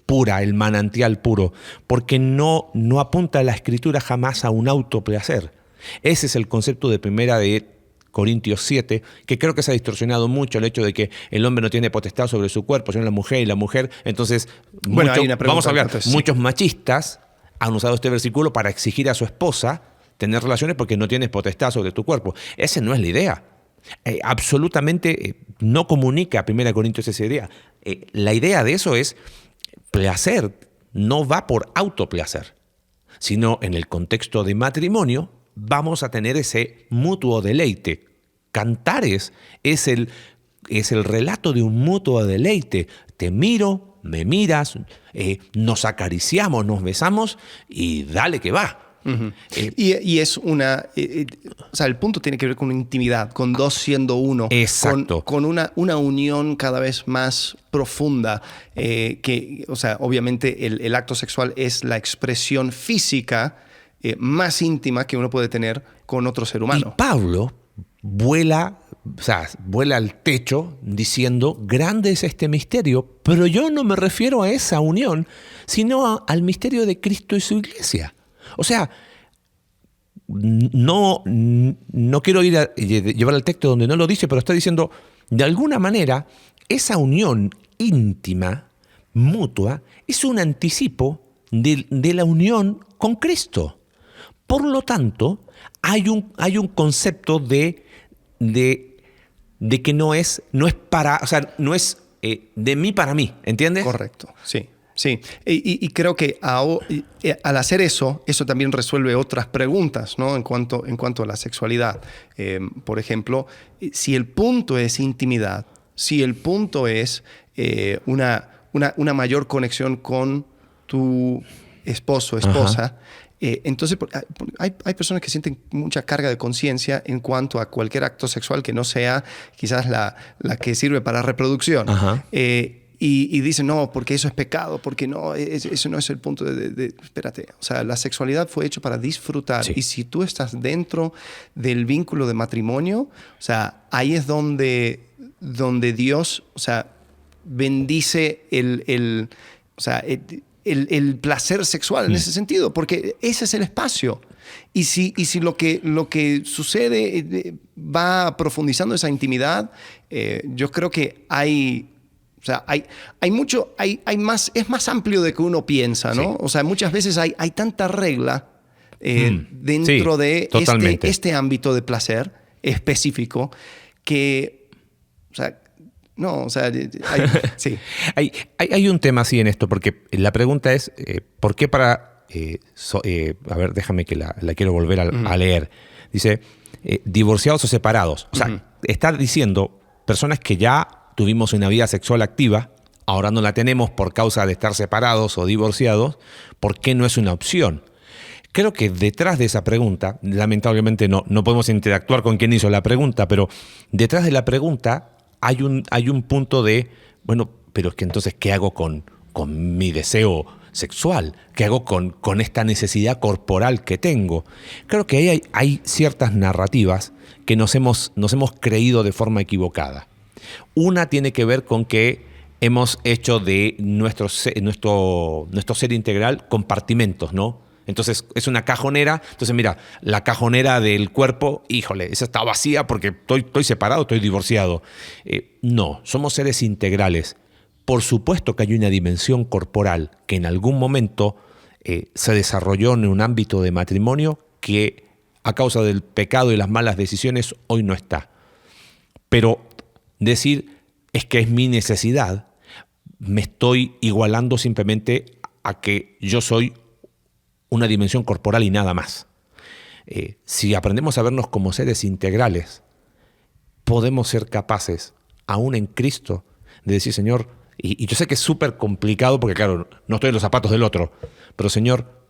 pura, el manantial puro, porque no apunta la Escritura jamás a un autoplacer. Ese es el concepto de 1 Corintios 7, que creo que se ha distorsionado mucho el hecho de que el hombre no tiene potestad sobre su cuerpo, sino la mujer, y la mujer. Entonces, muchos machistas han usado este versículo para exigir a su esposa tener relaciones porque no tienes potestad sobre tu cuerpo. Esa no es la idea. Absolutamente no comunica 1 Corintios esa idea. La idea de eso es: placer no va por autoplacer, sino en el contexto de matrimonio vamos a tener ese mutuo deleite. Cantares es el relato de un mutuo deleite. Te miro, me miras, nos acariciamos, nos besamos y dale que va. Y es o sea, el punto tiene que ver con una intimidad, con dos siendo uno. Exacto. Con una unión cada vez más profunda, que, o sea, obviamente el acto sexual es la expresión física más íntima que uno puede tener con otro ser humano. Y Pablo vuela al techo diciendo: grande es este misterio, pero yo no me refiero a esa unión, sino al misterio de Cristo y su iglesia. O sea, no quiero llevar el texto donde no lo dice, pero está diciendo, de alguna manera, esa unión íntima, mutua, es un anticipo de la unión con Cristo. Por lo tanto, hay un concepto de que no es para, o sea, no es de mí para mí, ¿entiendes? Correcto, sí. Sí, y creo que al hacer eso también resuelve otras preguntas, ¿no? En cuanto a la sexualidad. Por ejemplo, si el punto es intimidad, si el punto es una mayor conexión con tu esposo, esposa, entonces hay personas que sienten mucha carga de conciencia en cuanto a cualquier acto sexual que no sea quizás la que sirve para reproducción. y dicen, no, porque eso es pecado, porque no, eso no es el punto espérate, o sea, la sexualidad fue hecho para disfrutar. Sí. Y si tú estás dentro del vínculo de matrimonio, o sea, ahí es donde Dios, o sea, bendice el placer sexual en ese sentido, porque ese es el espacio. Y si lo que sucede va profundizando esa intimidad, yo creo que hay mucho, hay más, es más amplio de que uno piensa, ¿no? Sí. O sea, muchas veces hay tanta regla dentro Sí, de totalmente. este ámbito de placer específico que, o sea, no, o sea, sí. Hay un tema así en esto, porque la pregunta es, ¿por qué para... a ver, déjame que la quiero volver a leer. Dice, divorciados o separados. O sea, está diciendo personas que ya tuvimos una vida sexual activa, ahora no la tenemos por causa de estar separados o divorciados, ¿por qué no es una opción? Creo que detrás de esa pregunta, lamentablemente no podemos interactuar con quien hizo la pregunta, pero detrás de la pregunta hay un punto de, bueno, pero es que entonces, ¿qué hago con mi deseo sexual? ¿Qué hago con esta necesidad corporal que tengo? Creo que ahí hay ciertas narrativas que nos hemos creído de forma equivocada. Una tiene que ver con que hemos hecho de nuestro ser integral compartimentos, ¿no? Entonces es una cajonera. Entonces mira, la cajonera del cuerpo, híjole, esa está vacía porque estoy separado, estoy divorciado. No, somos seres integrales. Por supuesto que hay una dimensión corporal que en algún momento se desarrolló en un ámbito de matrimonio que a causa del pecado y las malas decisiones hoy no está. Pero decir es que es mi necesidad, me estoy igualando simplemente a que yo soy una dimensión corporal y nada más. Si aprendemos a vernos como seres integrales, podemos ser capaces, aún en Cristo, de decir, Señor, y yo sé que es súper complicado porque, claro, no estoy en los zapatos del otro, pero, Señor,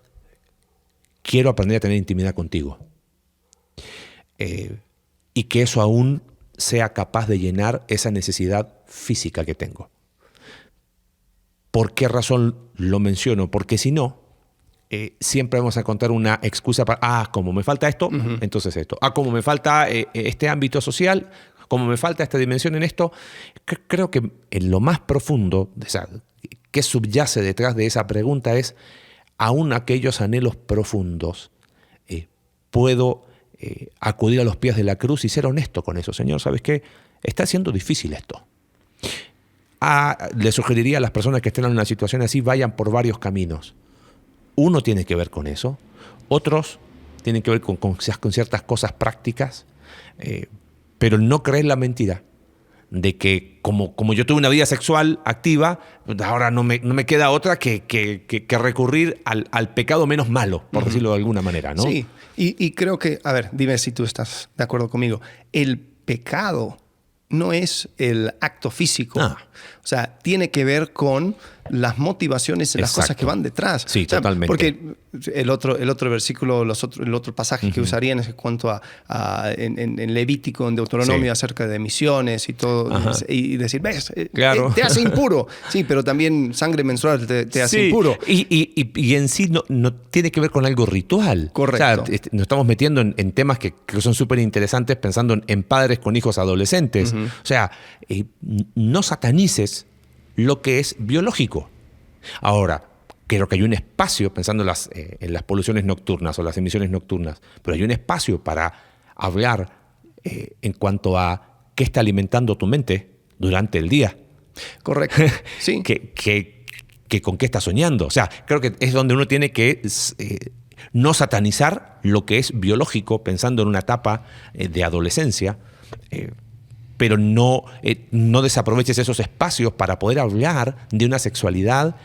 quiero aprender a tener intimidad contigo. Y que eso aún sea capaz de llenar esa necesidad física que tengo. ¿Por qué razón lo menciono? Porque si no, siempre vamos a encontrar una excusa para, como me falta esto, entonces esto. Como me falta este ámbito social, como me falta esta dimensión en esto. Creo que en lo más profundo, o sea, que subyace detrás de esa pregunta es, aún aquellos anhelos profundos, puedo acudir a los pies de la cruz y ser honesto con eso. Señor, ¿sabes qué? Está siendo difícil esto. Le sugeriría a las personas que estén en una situación así, vayan por varios caminos. Uno tiene que ver con eso, otros tienen que ver con ciertas cosas prácticas, pero no creer la mentira de que como yo tuve una vida sexual activa, ahora no me queda otra que recurrir al pecado menos malo, por decirlo de alguna manera, ¿no? Sí, y creo que, a ver, dime si tú estás de acuerdo conmigo, el pecado no es el acto físico. O sea, tiene que ver con las motivaciones y las cosas que van detrás. Sí, o sea, totalmente. Porque el otro versículo, el otro pasaje que usarían es en cuanto en Levítico, en Deuteronomio, acerca de misiones y todo. Y decir, ves, claro. Te hace impuro. Sí, pero también sangre menstrual te hace impuro. Y en sí no tiene que ver con algo ritual. Correcto. O sea, nos estamos metiendo en temas que son súper interesantes pensando en padres con hijos adolescentes. O sea, no satanices lo que es biológico. Ahora, creo que hay un espacio, pensando en las poluciones nocturnas o las emisiones nocturnas, pero hay un espacio para hablar en cuanto a qué está alimentando tu mente durante el día. Correcto. Sí. que con qué estás soñando. O sea, creo que es donde uno tiene que no satanizar lo que es biológico, pensando en una etapa de adolescencia, pero no desaproveches esos espacios para poder hablar de una sexualidad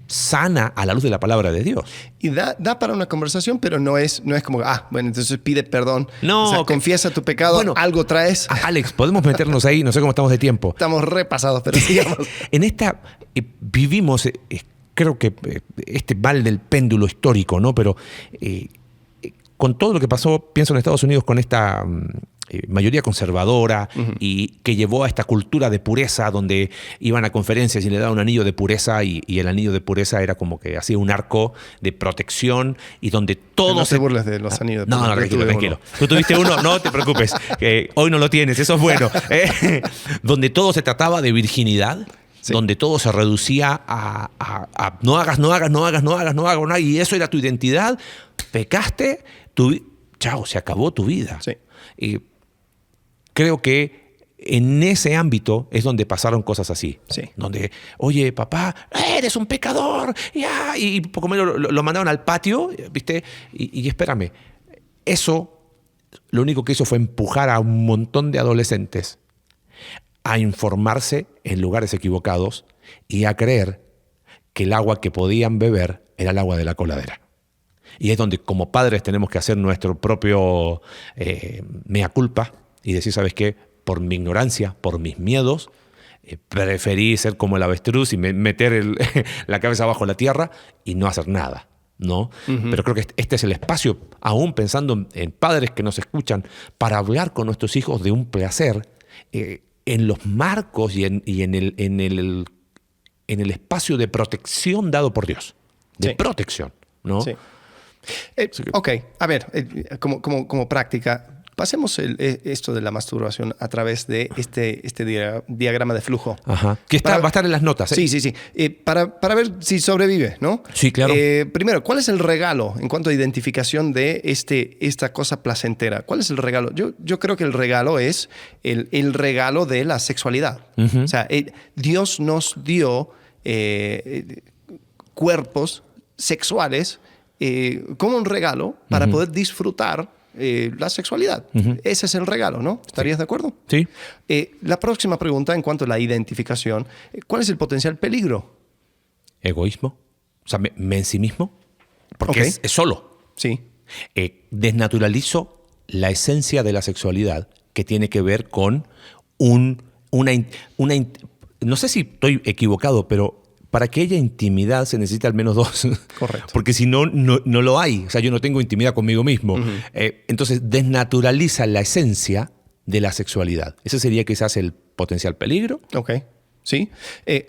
sana a la luz de la palabra de Dios. Y da para una conversación, pero no es como, bueno, entonces pide perdón. No, o sea, confiesa tu pecado, algo traes. Alex, podemos meternos ahí, no sé cómo estamos de tiempo. Estamos repasados, pero sigamos. En esta vivimos, creo que este mal del péndulo histórico, ¿no? Pero con todo lo que pasó, pienso en Estados Unidos con esta mayoría conservadora y que llevó a esta cultura de pureza donde iban a conferencias y le daban un anillo de pureza y el anillo de pureza era como que hacía un arco de protección y donde todo No te burles de los anillos de No, pureza. no, tranquilo, tranquilo. Tú tuviste uno, no te preocupes, que hoy no lo tienes, eso es bueno. Donde todo se trataba de virginidad. Sí. Donde todo se reducía a no hagas, y eso era tu identidad, pecaste, chao, se acabó tu vida. Sí. Creo que en ese ámbito es donde pasaron cosas así. Sí. Donde, oye, papá, eres un pecador. Ya. Y poco menos lo mandaron al patio, ¿viste? Y espérame, eso lo único que hizo fue empujar a un montón de adolescentes a informarse en lugares equivocados y a creer que el agua que podían beber era el agua de la coladera. Y es donde como padres tenemos que hacer nuestro propio mea culpa y decir, ¿sabes qué? Por mi ignorancia, por mis miedos, preferí ser como el avestruz y meter la cabeza bajo la tierra y no hacer nada, ¿no? Pero creo que este es el espacio, aún pensando en padres que nos escuchan, para hablar con nuestros hijos de un placer en los marcos y en el espacio de protección dado por Dios. De protección, ¿no? Sí. Ok, a ver, como práctica, pasemos esto de la masturbación a través de este diagrama de flujo. Ajá. Que va a estar en las notas. Sí. Para ver si sobrevive, ¿no? Sí, claro. Primero, ¿cuál es el regalo en cuanto a identificación de esta cosa placentera? ¿Cuál es el regalo? Yo creo que el regalo es el regalo de la sexualidad. O sea, Dios nos dio cuerpos sexuales como un regalo para poder disfrutar la sexualidad. Ese es el regalo, ¿no? ¿Estarías de acuerdo? Sí. La próxima pregunta en cuanto a la identificación, ¿cuál es el potencial peligro? Egoísmo. O sea, me ensimismo. Porque es solo. Sí. Desnaturalizo la esencia de la sexualidad que tiene que ver con una no sé si estoy equivocado, pero para que haya intimidad se necesita al menos dos. Correcto. Porque si no, no lo hay. O sea, yo no tengo intimidad conmigo mismo. Entonces, desnaturaliza la esencia de la sexualidad. Ese sería quizás el potencial peligro. Ok. ¿Sí?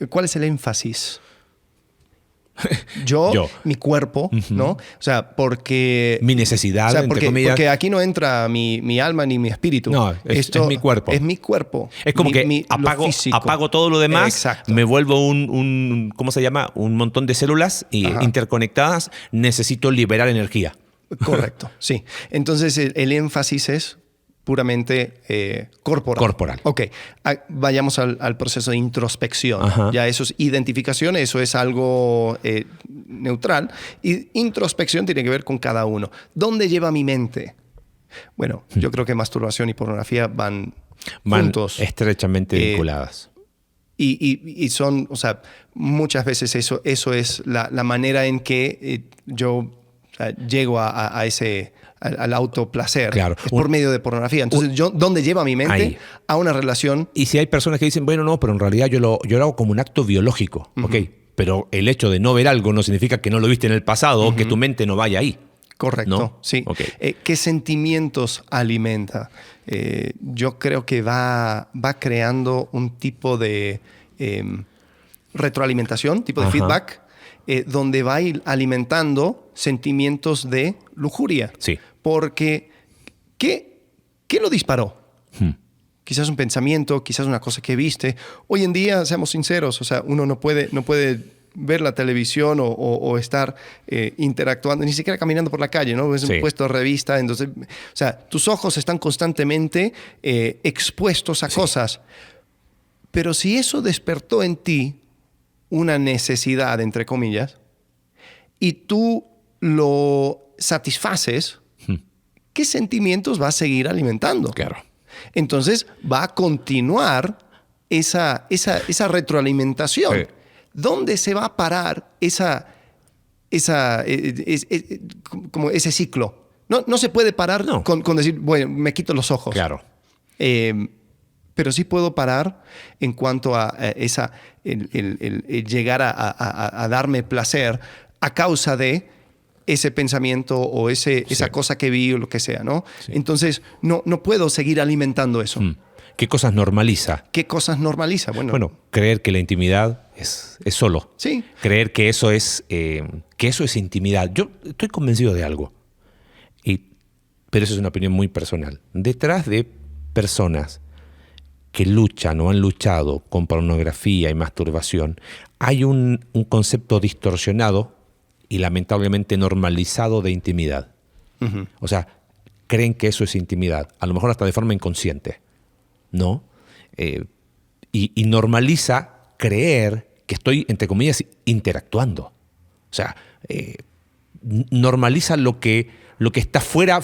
¿Cuál es el énfasis? Mi cuerpo, ¿no? O sea, porque... Mi necesidad, entre comillas. Porque aquí no entra mi alma ni mi espíritu. No, es mi cuerpo. Es mi cuerpo. Es como que apago todo lo demás. Exacto. Me vuelvo ¿cómo se llama? Un montón de células interconectadas. Necesito liberar energía. Correcto, sí. Entonces, el énfasis es puramente corporal. Ok, vayamos al proceso de introspección. Ajá. Ya eso es identificación, eso es algo neutral. Y introspección tiene que ver con cada uno. ¿Dónde lleva mi mente? Bueno, yo creo que masturbación y pornografía van juntos. Estrechamente vinculadas. Y son, o sea, muchas veces eso es la manera en que yo llego a ese... al autoplacer, claro. Es por medio de pornografía. Entonces, ¿dónde lleva mi mente? Ahí. A una relación. Y si hay personas que dicen, bueno, no, pero en realidad yo lo hago como un acto biológico, ¿ok? Pero el hecho de no ver algo no significa que no lo viste en el pasado o que tu mente no vaya ahí. Correcto, ¿no? Sí. Okay. ¿Qué sentimientos alimenta? Yo creo que va creando un tipo de retroalimentación, tipo de feedback, donde va alimentando sentimientos de lujuria. Sí. Porque, ¿qué lo disparó? Quizás un pensamiento, quizás una cosa que viste. Hoy en día, seamos sinceros, o sea, uno no puede ver la televisión o estar interactuando, ni siquiera caminando por la calle, ¿no? Es un puesto de revista, entonces, o sea, tus ojos están constantemente expuestos a cosas. Pero si eso despertó en ti una necesidad, entre comillas, y tú lo satisfaces, ¿qué sentimientos va a seguir alimentando? Claro. Entonces va a continuar esa retroalimentación. Sí. ¿Dónde se va a parar como ese ciclo? No se puede parar con decir, bueno, me quito los ojos. Claro. Pero sí puedo parar en cuanto a el llegar a darme placer a causa de ese pensamiento o esa cosa que vi o lo que sea, ¿no? Sí. Entonces, no puedo seguir alimentando eso. ¿Qué cosas normaliza? ¿Qué cosas normaliza? Bueno, creer que la intimidad es solo. Sí. Creer que eso es intimidad. Yo estoy convencido de algo, pero eso es una opinión muy personal. Detrás de personas que luchan o han luchado con pornografía y masturbación, hay un concepto distorsionado y lamentablemente normalizado de intimidad. Uh-huh. O sea, creen que eso es intimidad, a lo mejor hasta de forma inconsciente, ¿no? Y normaliza creer que estoy, entre comillas, interactuando. O sea, normaliza lo que está fuera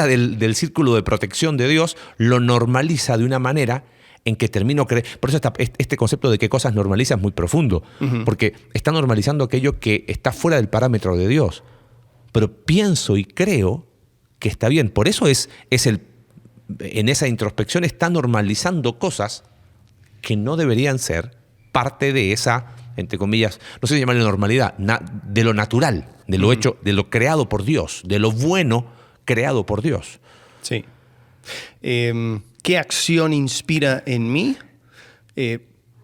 del círculo de protección de Dios, lo normaliza de una manera en que termino creyendo. Por eso este concepto de qué cosas normaliza es muy profundo, Uh-huh. porque está normalizando aquello que está fuera del parámetro de Dios. Pero pienso y creo que está bien. Por eso en esa introspección está normalizando cosas que no deberían ser parte de esa, entre comillas, no sé si llamarle normalidad, de lo natural, de lo hecho, de lo creado por Dios, de lo bueno creado por Dios. Sí. ¿Qué acción inspira en mí?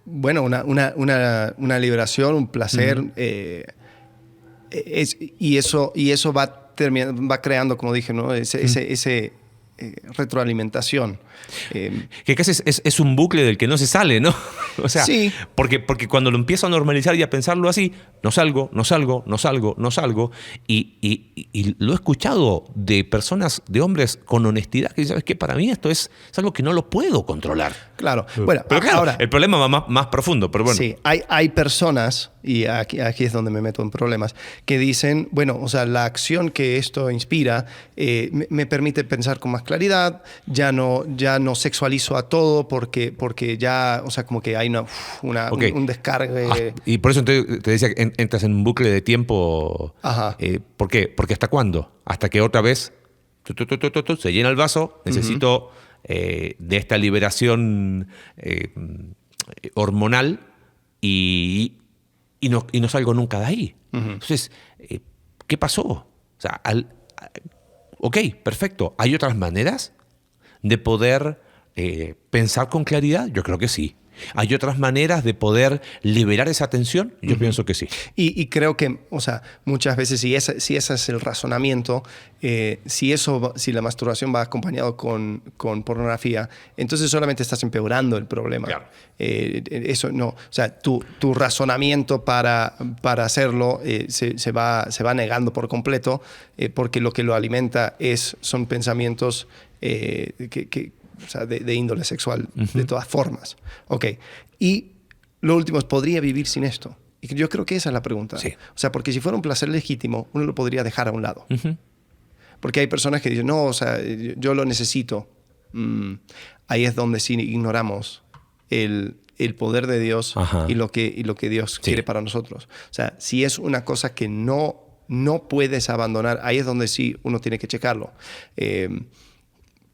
Bueno, una liberación, un placer. Y eso va creando, como dije, ¿no? Ese retroalimentación. Que casi es un bucle del que no se sale, ¿no? O sea, sí. porque cuando lo empiezo a normalizar y a pensarlo así, no salgo. Y lo he escuchado de personas, de hombres con honestidad, que dicen, ¿sabes qué? Para mí esto es algo que no lo puedo controlar. Claro. Bueno, pero claro, ahora, el problema va más profundo, pero bueno. Sí, hay personas, y aquí es donde me meto en problemas, que dicen, bueno, o sea, la acción que esto inspira me permite pensar con más claridad, ya no sexualizo a todo porque ya, o sea, como que hay Okay. un descargue. Y por eso te decía que entras en un bucle de tiempo. Ajá. ¿Por qué? Porque ¿hasta cuándo? Hasta que otra vez se llena el vaso, necesito de esta liberación hormonal y no salgo nunca de ahí. Entonces, ¿qué pasó? O sea, ok, perfecto. ¿Hay otras maneras de poder pensar con claridad? Yo creo que sí. ¿Hay otras maneras de poder liberar esa tensión? Yo pienso que sí. Y creo que, o sea, muchas veces, si ese es el razonamiento, si la masturbación va acompañado con pornografía, entonces solamente estás empeorando el problema. Claro. Eso no, o sea, tu razonamiento para hacerlo se va negando por completo, porque lo que lo alimenta son pensamientos o sea, de índole sexual, de todas formas. Ok. Y lo último es, ¿podría vivir sin esto? Y yo creo que esa es la pregunta. Sí. O sea, porque si fuera un placer legítimo, uno lo podría dejar a un lado. Porque hay personas que dicen, no, o sea, yo lo necesito. Ahí es donde sí ignoramos el poder de Dios y lo que Dios quiere para nosotros. O sea, si es una cosa que no puedes abandonar, ahí es donde sí uno tiene que checarlo.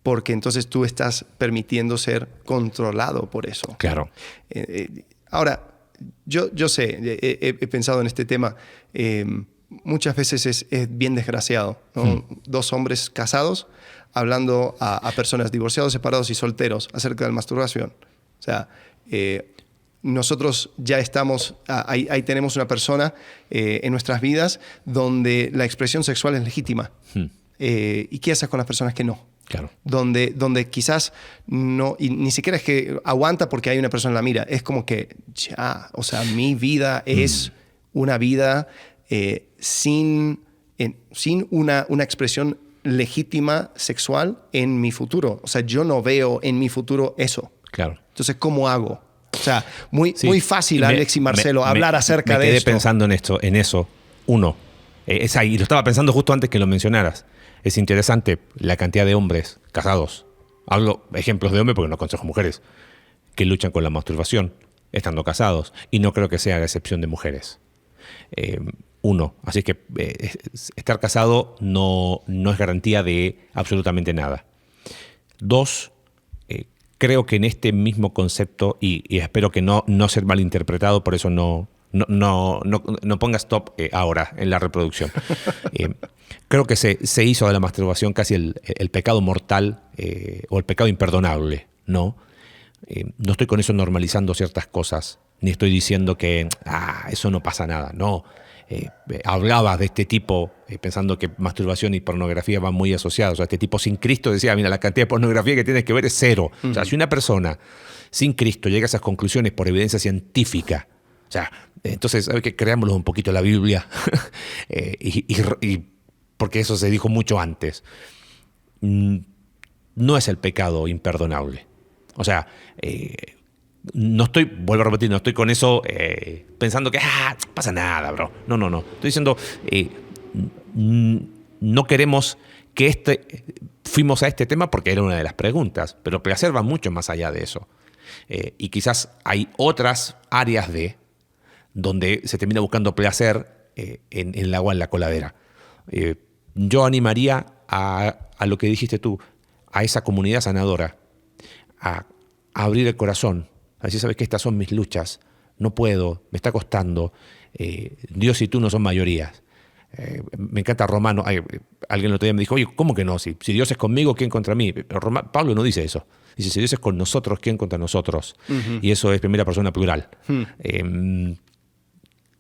Porque entonces tú estás permitiendo ser controlado por eso. Claro. Ahora, yo sé, he pensado en este tema, muchas veces es bien desgraciado, ¿no? Dos hombres casados hablando a personas divorciados, separados y solteros acerca de la masturbación. O sea, nosotros ya estamos, ahí tenemos una persona en nuestras vidas donde la expresión sexual es legítima. ¿Y qué haces con las personas que no? Claro. Donde quizás no, y ni siquiera es que aguanta porque hay una persona en la mira, es como que ya, o sea, mi vida es una vida sin una expresión legítima sexual en mi futuro. O sea, yo no veo en mi futuro eso. Claro. Entonces, ¿cómo hago? O sea, muy fácil, Alex y Marcelo, hablar acerca de esto. Me quedé pensando en eso. Uno, es ahí, y lo estaba pensando justo antes que lo mencionaras. Es interesante la cantidad de hombres casados, hablo ejemplos de hombres porque no aconsejo mujeres, que luchan con la masturbación estando casados, y no creo que sea la excepción de mujeres. Así que estar casado no es garantía de absolutamente nada. Dos, creo que en este mismo concepto, y espero que no ser malinterpretado, por eso no No ponga stop ahora en la reproducción. Creo que se hizo de la masturbación casi el pecado mortal o el pecado imperdonable, ¿no? No estoy con eso normalizando ciertas cosas, ni estoy diciendo que eso no pasa nada, no. Hablaba de este tipo, pensando que masturbación y pornografía van muy asociados. O sea, este tipo sin Cristo decía, mira, la cantidad de pornografía que tienes que ver es cero. O sea, si una persona sin Cristo llega a esas conclusiones por evidencia científica, o sea, entonces, ¿sabes qué? Creámoslo un poquito la Biblia, y porque eso se dijo mucho antes. No es el pecado imperdonable. O sea, vuelvo a repetir, no estoy con eso pensando que pasa nada, bro. No. Estoy diciendo, no queremos que fuimos a este tema porque era una de las preguntas, pero placer va mucho más allá de eso. Y quizás hay otras áreas donde se termina buscando placer en el agua en la coladera. Yo animaría a lo que dijiste tú, a esa comunidad sanadora, a abrir el corazón, a decir, ¿sabes qué? Estas son mis luchas, no puedo, me está costando, Dios y tú no son mayorías. Me encanta Romano, alguien el otro día me dijo, oye, ¿cómo que no? Si Dios es conmigo, ¿quién contra mí? Pablo no dice eso. Dice, si Dios es con nosotros, ¿quién contra nosotros? Uh-huh. Y eso es primera persona plural.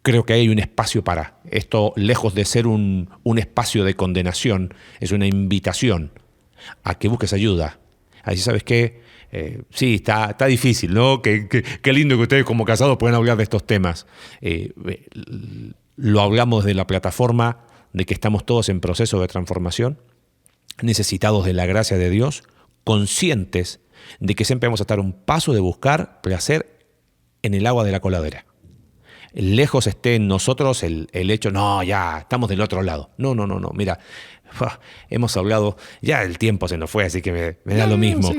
Creo que hay un espacio para esto, lejos de ser un espacio de condenación, es una invitación a que busques ayuda. A decir, ¿sabes qué? Sí, está difícil, ¿no? Qué lindo que ustedes como casados puedan hablar de estos temas. Lo hablamos de la plataforma de que estamos todos en proceso de transformación, necesitados de la gracia de Dios, conscientes de que siempre vamos a estar un paso de buscar placer en el agua de la coladera. Lejos esté en nosotros el hecho, no, ya, estamos del otro lado. No, mira, hemos hablado, ya el tiempo se nos fue, así que me da lo mismo.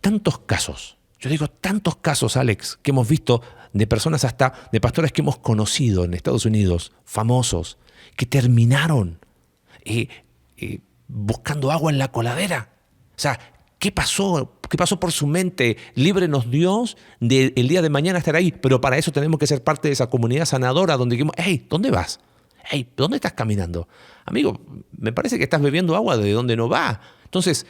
Tantos casos, yo digo tantos casos, Alex, que hemos visto de personas hasta, de pastores que hemos conocido en Estados Unidos, famosos, que terminaron buscando agua en la coladera. O sea, ¿qué pasó? ¿Qué pasó por su mente? Líbrenos Dios de el día de mañana estar ahí, pero para eso tenemos que ser parte de esa comunidad sanadora donde dijimos, hey, ¿dónde vas? Hey, ¿dónde estás caminando? Amigo, me parece que estás bebiendo agua de donde no va. Entonces,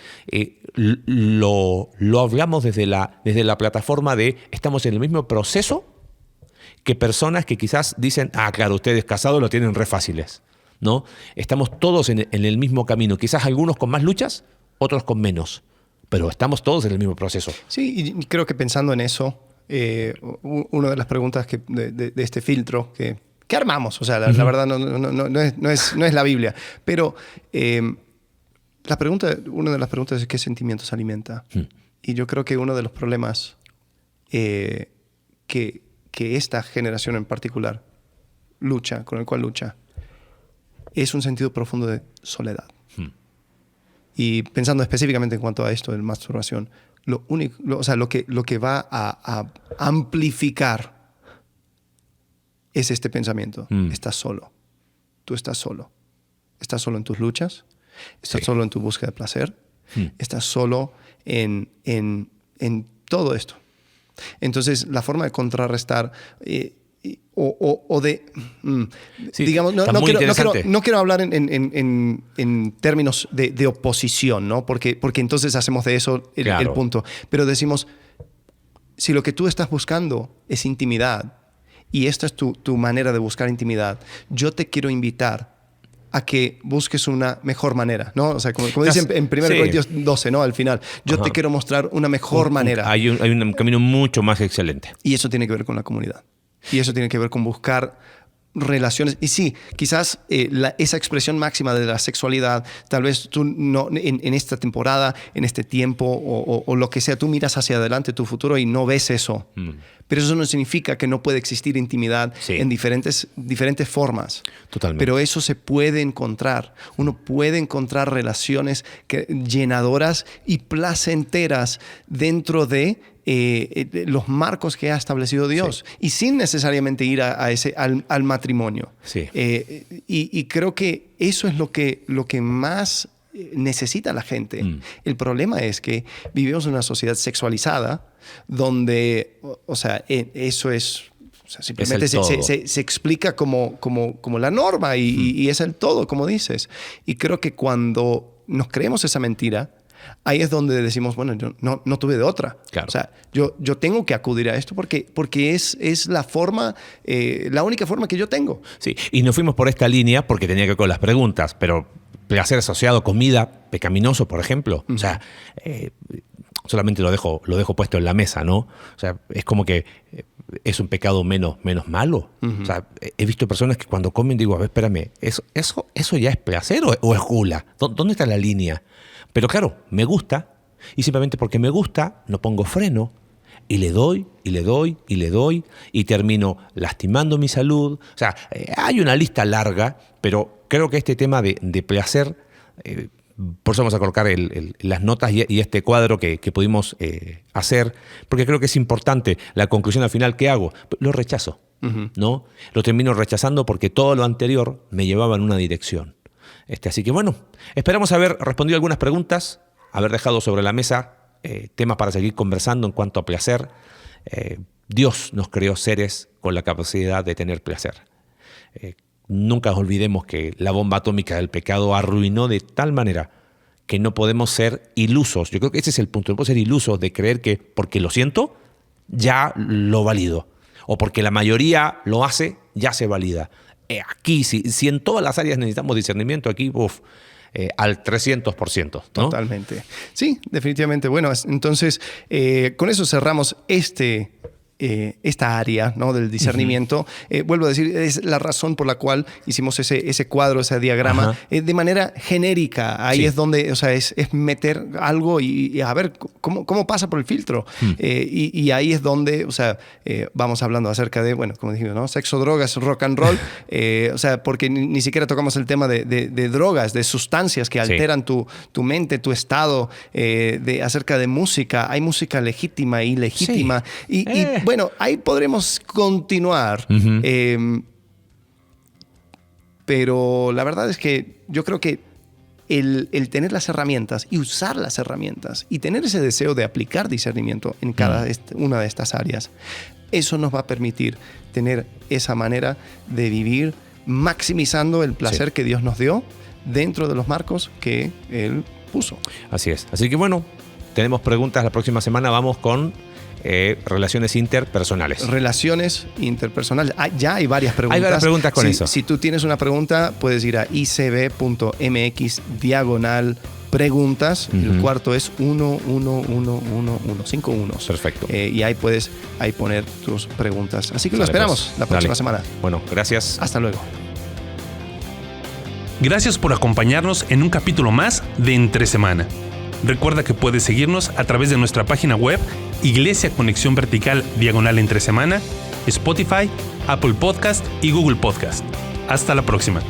lo hablamos desde la plataforma de estamos en el mismo proceso que personas que quizás dicen, claro, ustedes casados lo tienen re fáciles, ¿no? Estamos todos en el mismo camino, quizás algunos con más luchas, otros con menos, pero estamos todos en el mismo proceso. Sí, y creo que pensando en eso, una de las preguntas de este filtro que armamos, o sea, la verdad no es la Biblia, pero una de las preguntas es ¿qué sentimientos alimenta? Y yo creo que uno de los problemas que esta generación en particular con el cual lucha, es un sentido profundo de soledad. Y pensando específicamente en cuanto a esto de masturbación, lo que va a amplificar es este pensamiento. Estás solo. Tú estás solo. Estás solo en tus luchas. Estás solo en tu búsqueda de placer. Estás solo en todo esto. Entonces, la forma de contrarrestar digamos, no quiero hablar en términos de oposición, ¿no? Porque entonces hacemos de eso el punto. Pero decimos, si lo que tú estás buscando es intimidad y esta es tu manera de buscar intimidad, yo te quiero invitar a que busques una mejor manera, ¿no? O sea, como dicen en 1 Corintios 12, ¿no? Al final, yo te quiero mostrar una mejor manera. Hay un camino mucho más excelente. Y eso tiene que ver con la comunidad. Y eso tiene que ver con buscar relaciones. Y sí, quizás esa expresión máxima de la sexualidad, tal vez tú no, en esta temporada, en este tiempo o lo que sea, tú miras hacia adelante tu futuro y no ves eso. Pero eso no significa que no puede existir intimidad en diferentes formas. Totalmente. Pero eso se puede encontrar. Uno puede encontrar relaciones llenadoras y placenteras dentro de los marcos que ha establecido Dios y sin necesariamente ir al matrimonio. Sí. Y creo que eso es lo que más necesita la gente. El problema es que vivimos en una sociedad sexualizada donde, o sea, eso es O sea, simplemente Es el todo. se explica como la norma y es el todo, como dices. Y creo que cuando nos creemos esa mentira, ahí es donde decimos, bueno, yo no tuve de otra. Claro. O sea, yo tengo que acudir a esto porque es la forma, la única forma que yo tengo. Sí, y nos fuimos por esta línea porque tenía que ver con las preguntas, pero placer asociado a comida, pecaminoso, por ejemplo. O sea, solamente lo dejo puesto en la mesa, ¿no? O sea, es como que es un pecado menos malo. O sea, he visto personas que cuando comen digo, a ver, espérame, ¿eso ya es placer o es gula? ¿Dónde está la línea? Pero claro, me gusta, y simplemente porque me gusta, no pongo freno, y le doy, y le doy, y le doy, y termino lastimando mi salud. O sea, hay una lista larga, pero creo que este tema de placer, por eso vamos a colocar las notas y este cuadro que pudimos hacer, porque creo que es importante. La conclusión al final, ¿qué hago? Lo rechazo, ¿no? Lo termino rechazando porque todo lo anterior me llevaba en una dirección. Así que bueno, esperamos haber respondido algunas preguntas, haber dejado sobre la mesa temas para seguir conversando en cuanto a placer. Dios nos creó seres con la capacidad de tener placer. Nunca olvidemos que la bomba atómica del pecado arruinó de tal manera que no podemos ser ilusos. Yo creo que ese es el punto. No podemos ser ilusos de creer que porque lo siento, ya lo valido. O porque la mayoría lo hace, ya se valida. Aquí, si en todas las áreas necesitamos discernimiento, aquí, al 300%, ¿no? Totalmente. Sí, definitivamente. Bueno, entonces, con eso cerramos esta área, ¿no?, del discernimiento. Vuelvo a decir, es la razón por la cual hicimos ese cuadro, ese diagrama, de manera genérica. Ahí es donde, o sea, es meter algo y a ver cómo pasa por el filtro. Y ahí es donde, o sea, vamos hablando acerca de, bueno, como dijimos, ¿no?, sexo, drogas, rock and roll. O sea, porque ni siquiera tocamos el tema de drogas, de sustancias que alteran tu mente, tu estado, acerca de música. Hay música legítima e ilegítima. Sí. Bueno, ahí podremos continuar, pero la verdad es que yo creo que el tener las herramientas y usar las herramientas y tener ese deseo de aplicar discernimiento en cada una de estas áreas, eso nos va a permitir tener esa manera de vivir maximizando el placer que Dios nos dio dentro de los marcos que Él puso. Así es. Así que bueno, tenemos preguntas la próxima semana. Vamos con relaciones interpersonales. Relaciones interpersonales. Ya hay varias preguntas. Hay varias preguntas con eso. Si tú tienes una pregunta, puedes ir a icb.mx/preguntas. El cuarto es 1111151. Perfecto. Y ahí puedes poner tus preguntas. Así que lo esperamos la próxima semana. Bueno, gracias. Hasta luego. Gracias por acompañarnos en un capítulo más de Entre Semana. Recuerda que puedes seguirnos a través de nuestra página web Iglesia Conexión Vertical /Entre Semana, Spotify, Apple Podcast y Google Podcast. Hasta la próxima.